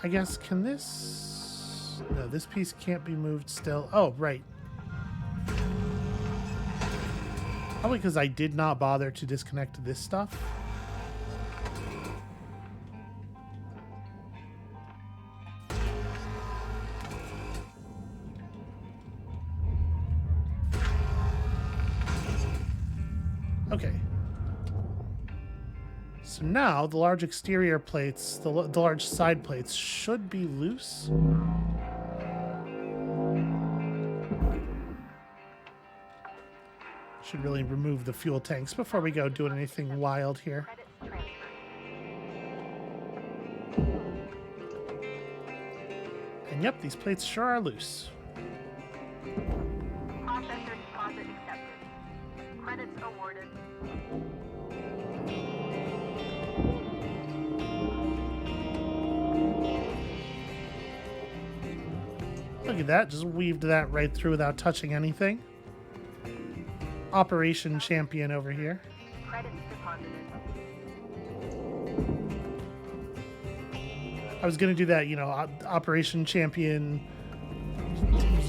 I guess, can this... No, this piece can't be moved still. Oh, right. Probably because I did not bother to disconnect this stuff. Okay. So now the large exterior plates, the large side plates should be loose. Should really remove the fuel tanks before we go doing anything wild here. And yep, these plates sure are loose. Processor deposit accepted. Credits awarded. Look at that, just weaved that right through without touching anything. Operation Champion over here. Credits deposited. I was going to do that, you know, Operation Champion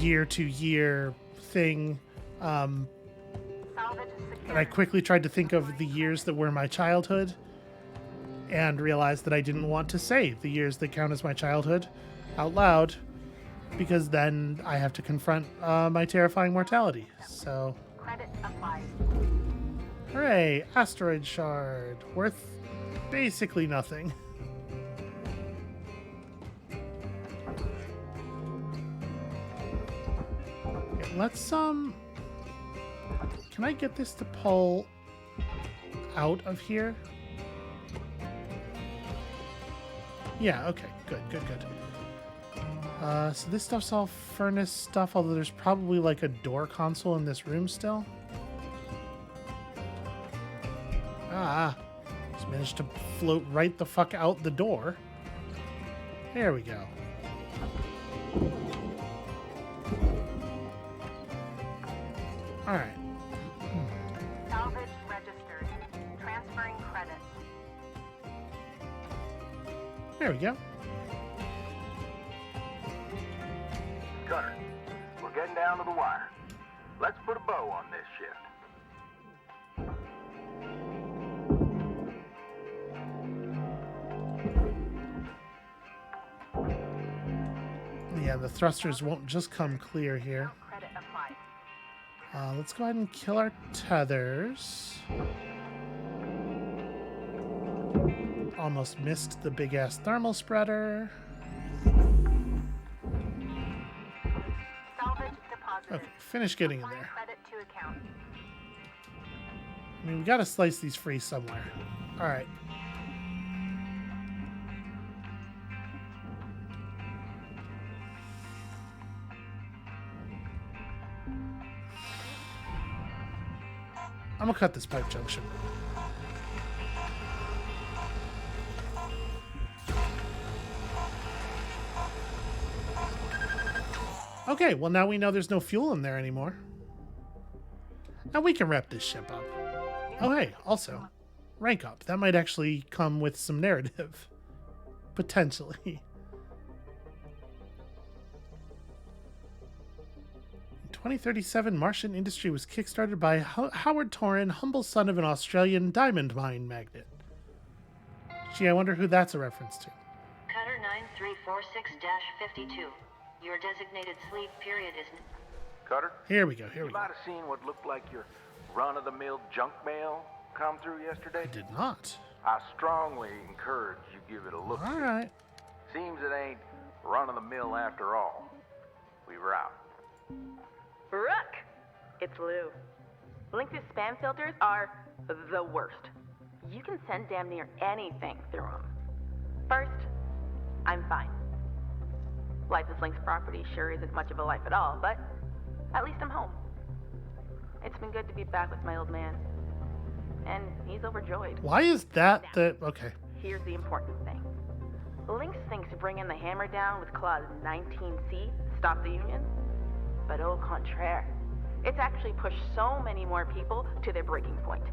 year-to-year thing. Salvage And I quickly tried to think of the years that were my childhood and realized that I didn't want to say the years that count as my childhood out loud because then I have to confront my terrifying mortality. So, Credit applied. hooray, asteroid shard, worth basically nothing. Okay, let's can I get this to pull out of here? Yeah, okay, good. So this stuff's all furnace stuff, although there's probably like a door console in this room still. Just managed to float right the fuck out the door. There we go. Alright. Salvage registered. Transferring credits. There we go. Gunner, we're getting down to the wire. Let's put a bow on this shift. Yeah, the thrusters won't just come clear here. Credit applied. Let's go ahead and kill our tethers. Almost missed the big-ass thermal spreader. Salvage deposited. Okay, finish getting in Applying there. credit to account. I mean, we gotta slice these free somewhere. Alright. I'm gonna cut this pipe junction. Okay, well now we know there's no fuel in there anymore. Now we can wrap this ship up. Oh hey, also, rank up. That might actually come with some narrative. Potentially. 2037 Martian industry was kickstarted by Howard Torrin, humble son of an Australian diamond mine magnate. Gee, I wonder who that's a reference to. Cutter 9346-52. Your designated sleep period is... Cutter? Here we go, You might have seen what looked like your run-of-the-mill junk mail come through yesterday. I did not. I strongly encourage you give it a look. All right. Seems it ain't run-of-the-mill after all. We were out. Rook! It's Lou. LinkedIn spam filters are the worst. You can send damn near anything through them. First, I'm fine. Life as Link's property sure isn't much of a life at all, but at least I'm home. It's been good to be back with my old man. And he's overjoyed. Why is that the... Okay. Here's the important thing. Lynx thinks bringing the hammer down with Clause 19C stop the Union. But au contraire, it's actually pushed so many more people to their breaking point.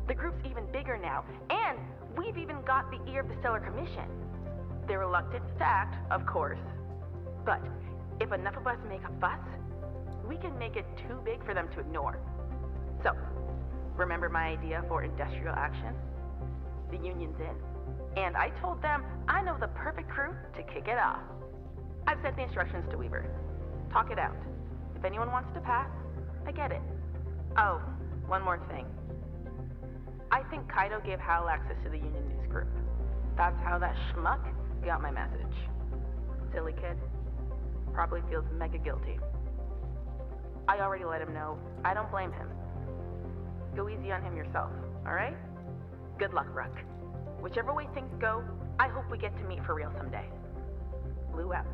The group's even bigger now, and we've even got the ear of the Stellar Commission. They're reluctant to act, of course. But if enough of us make a fuss, we can make it too big for them to ignore. So, remember my idea for industrial action? The Union's in. And I told them I know the perfect crew to kick it off. I've sent the instructions to Weaver. Talk it out. If anyone wants to pass, I get it. Oh, one more thing. I think Kaido gave Hal access to the Union News Group. That's how that schmuck got my message. Silly kid. Probably feels mega guilty. I already let him know. I don't blame him. Go easy on him yourself, alright? Good luck, Ruck. Whichever way things go, I hope we get to meet for real someday. Lou out.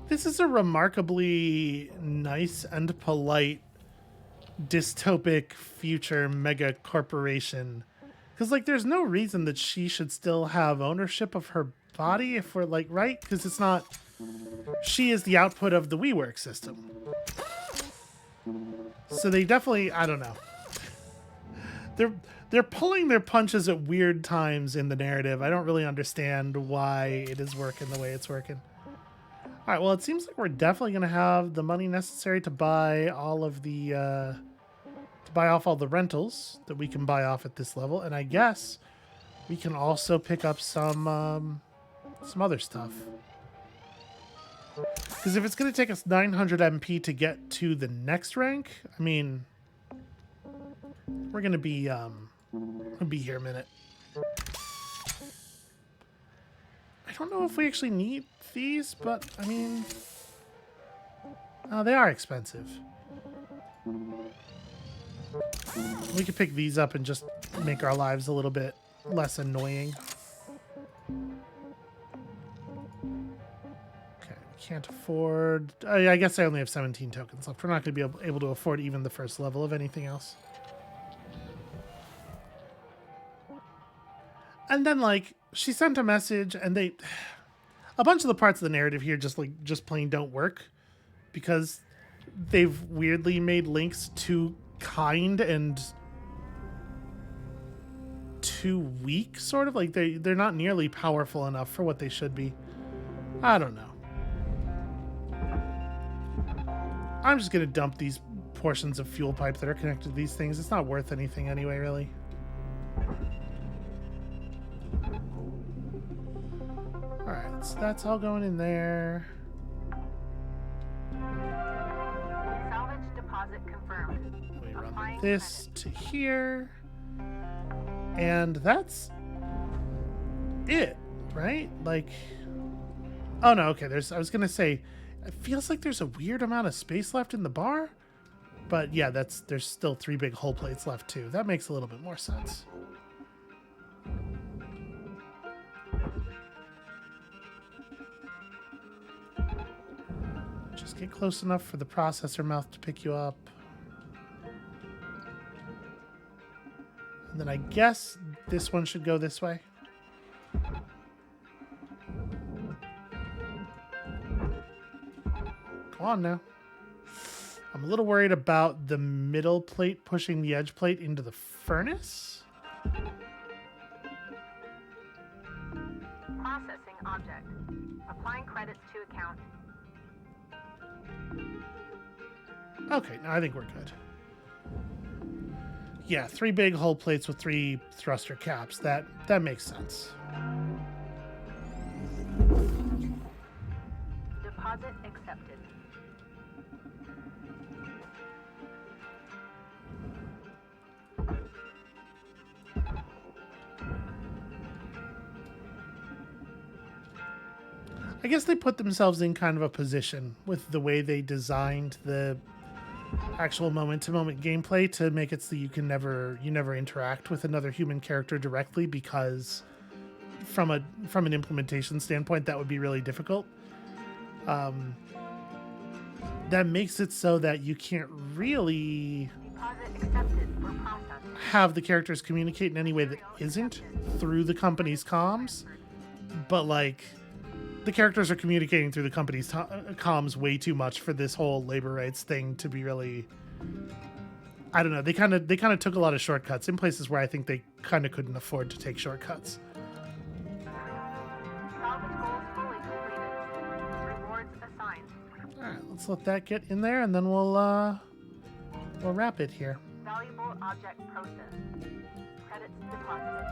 This is a remarkably nice and polite dystopic future mega corporation. Because, like, there's no reason that she should still have ownership of her body if we're, like, right? Because it's not... She is the output of the WeWork system. So they definitely... I don't know. They're pulling their punches at weird times in the narrative. I don't really understand why it is working the way it's working. All right, well, it seems like we're definitely going to have the money necessary to buy all of the, to buy off all the rentals that we can buy off at this level. And I guess we can also pick up some other stuff. Because if it's going to take us 900 MP to get to the next rank, I mean, we're going to be here a minute. I don't know if we actually need these, but I mean, they are expensive. We could pick these up and just make our lives a little bit less annoying. Okay, we can't afford... I guess I only have 17 tokens left. We're not going to be able to afford even the first level of anything else. And then, like, she sent a message, and they... A bunch of the parts of the narrative here just plain don't work. Because they've weirdly made Lynx too kind and too weak, sort of. Like, they're not nearly powerful enough for what they should be. I don't know. I'm just going to dump these portions of fuel pipe that are connected to these things. It's not worth anything anyway, really. Alright, so that's all going in there. Salvage deposit confirmed. We run Applying this to here. And that's it, right? Like, oh no, okay, I was gonna say, it feels like there's a weird amount of space left in the bar. But yeah, there's still 3 big hull plates left too. That makes a little bit more sense. Just get close enough for the processor mouth to pick you up. And then I guess this one should go this way. Come on now. I'm a little worried about the middle plate pushing the edge plate into the furnace. Processing object. Applying credits to account. Okay, now I think we're good. Yeah, 3 big hull plates with 3 thruster caps. That makes sense. Deposit accepted. I guess they put themselves in kind of a position with the way they designed the actual moment-to-moment gameplay to make it so you never interact with another human character directly, because from an implementation standpoint that would be really difficult. That makes it so that you can't really Deposit accepted for process. have the characters communicate in any way that isn't through the company's comms, but like the characters are communicating through the company's comms way too much for this whole labor rights thing to be really. I don't know. They kind of took a lot of shortcuts in places where I think they kind of couldn't afford to take shortcuts. Salvage goals fully completed. Rewards assigned. All right, let's let that get in there, and then we'll wrap it here. Valuable object processed. Credits deposited.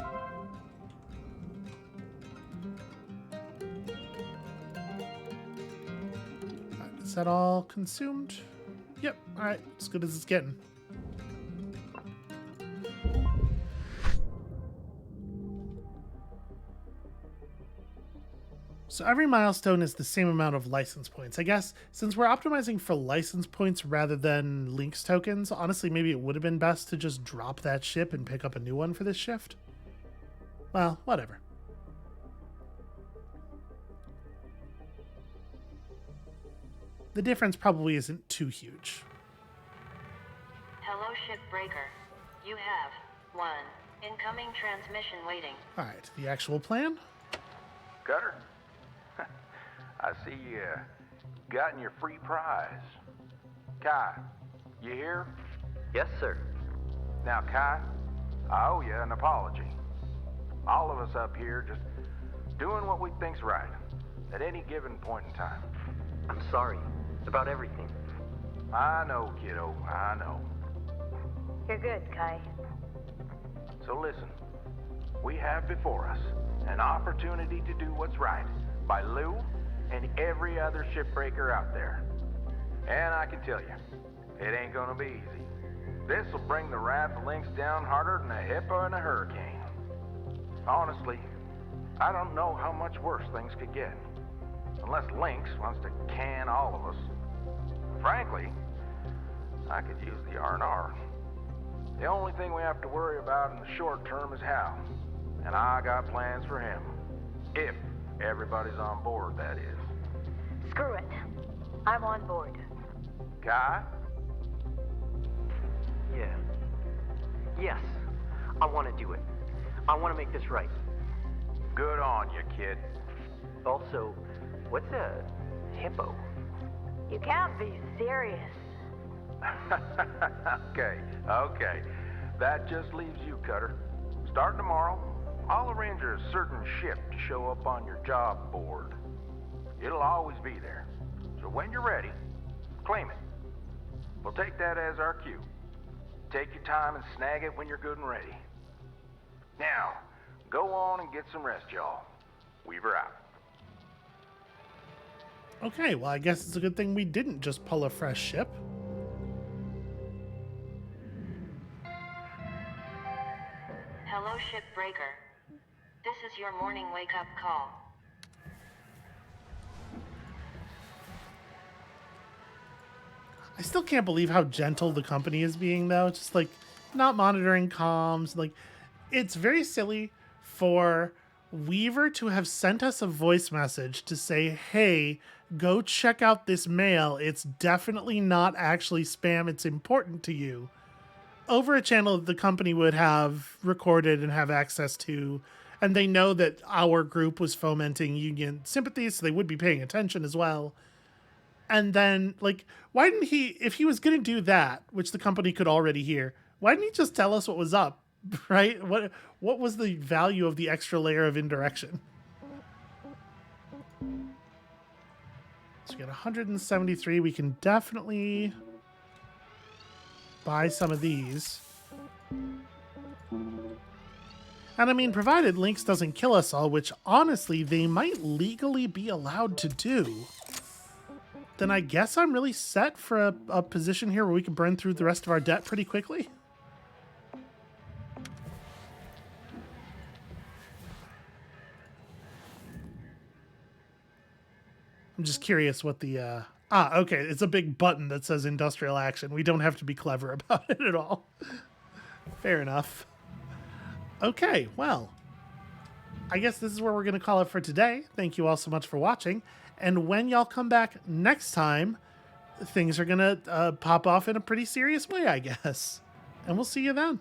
All right, is that all consumed? Yep. All right, as good as it's getting. So every milestone is the same amount of license points. I guess since we're optimizing for license points rather than links tokens, honestly, maybe it would have been best to just drop that ship and pick up a new one for this shift. Well, whatever. The difference probably isn't too huge. Hello, Shipbreaker. You have 1 incoming transmission waiting. All right, the actual plan? Cutter, I see you gotten your free prize. Kai, you here? Yes, sir. Now, Kai, I owe you an apology. All of us up here just doing what we think's right at any given point in time. I'm sorry about everything. I know, kiddo, I know. You're good, Kai. So listen, we have before us an opportunity to do what's right by Lou and every other shipbreaker out there. And I can tell you, it ain't gonna be easy. This'll bring the wrath of Lynx down harder than a hippo in a hurricane. Honestly, I don't know how much worse things could get. Unless Lynx wants to can all of us. Frankly, I could use the R&R. The only thing we have to worry about in the short term is Hal. And I got plans for him. If everybody's on board, that is. Screw it. I'm on board. Kai? Yeah. Yes, I want to do it. I want to make this right. Good on you, kid. Also, what's a hippo? You can't be serious. Okay. That just leaves you, Cutter. Starting tomorrow, I'll arrange a certain ship to show up on your job board. It'll always be there. So when you're ready, claim it. We'll take that as our cue. Take your time and snag it when you're good and ready. Now, go on and get some rest, y'all. Weaver out. Okay, well, I guess it's a good thing we didn't just pull a fresh ship. Hello, Shipbreaker. This is your morning wake-up call. I still can't believe how gentle the company is being, though. Just like not monitoring comms. Like, it's very silly for Weaver to have sent us a voice message to say, hey, go check out this mail. It's definitely not actually spam. It's important to you. Over a channel that the company would have recorded and have access to. And they know that our group was fomenting union sympathies, so they would be paying attention as well. And then, like, why didn't he, if he was going to do that, which the company could already hear, why didn't he just tell us what was up, right? What was the value of the extra layer of indirection? So we got 173. We can definitely buy some of these. And I mean, provided Lynx doesn't kill us all, which honestly they might legally be allowed to do, then I guess I'm really set for a position here where we can burn through the rest of our debt pretty quickly. I'm just curious what the... okay, it's a big button that says industrial action. We don't have to be clever about it at all. Fair enough. Okay, well, I guess this is where we're going to call it for today. Thank you all so much for watching. And when y'all come back next time, things are going to pop off in a pretty serious way, I guess. And we'll see you then.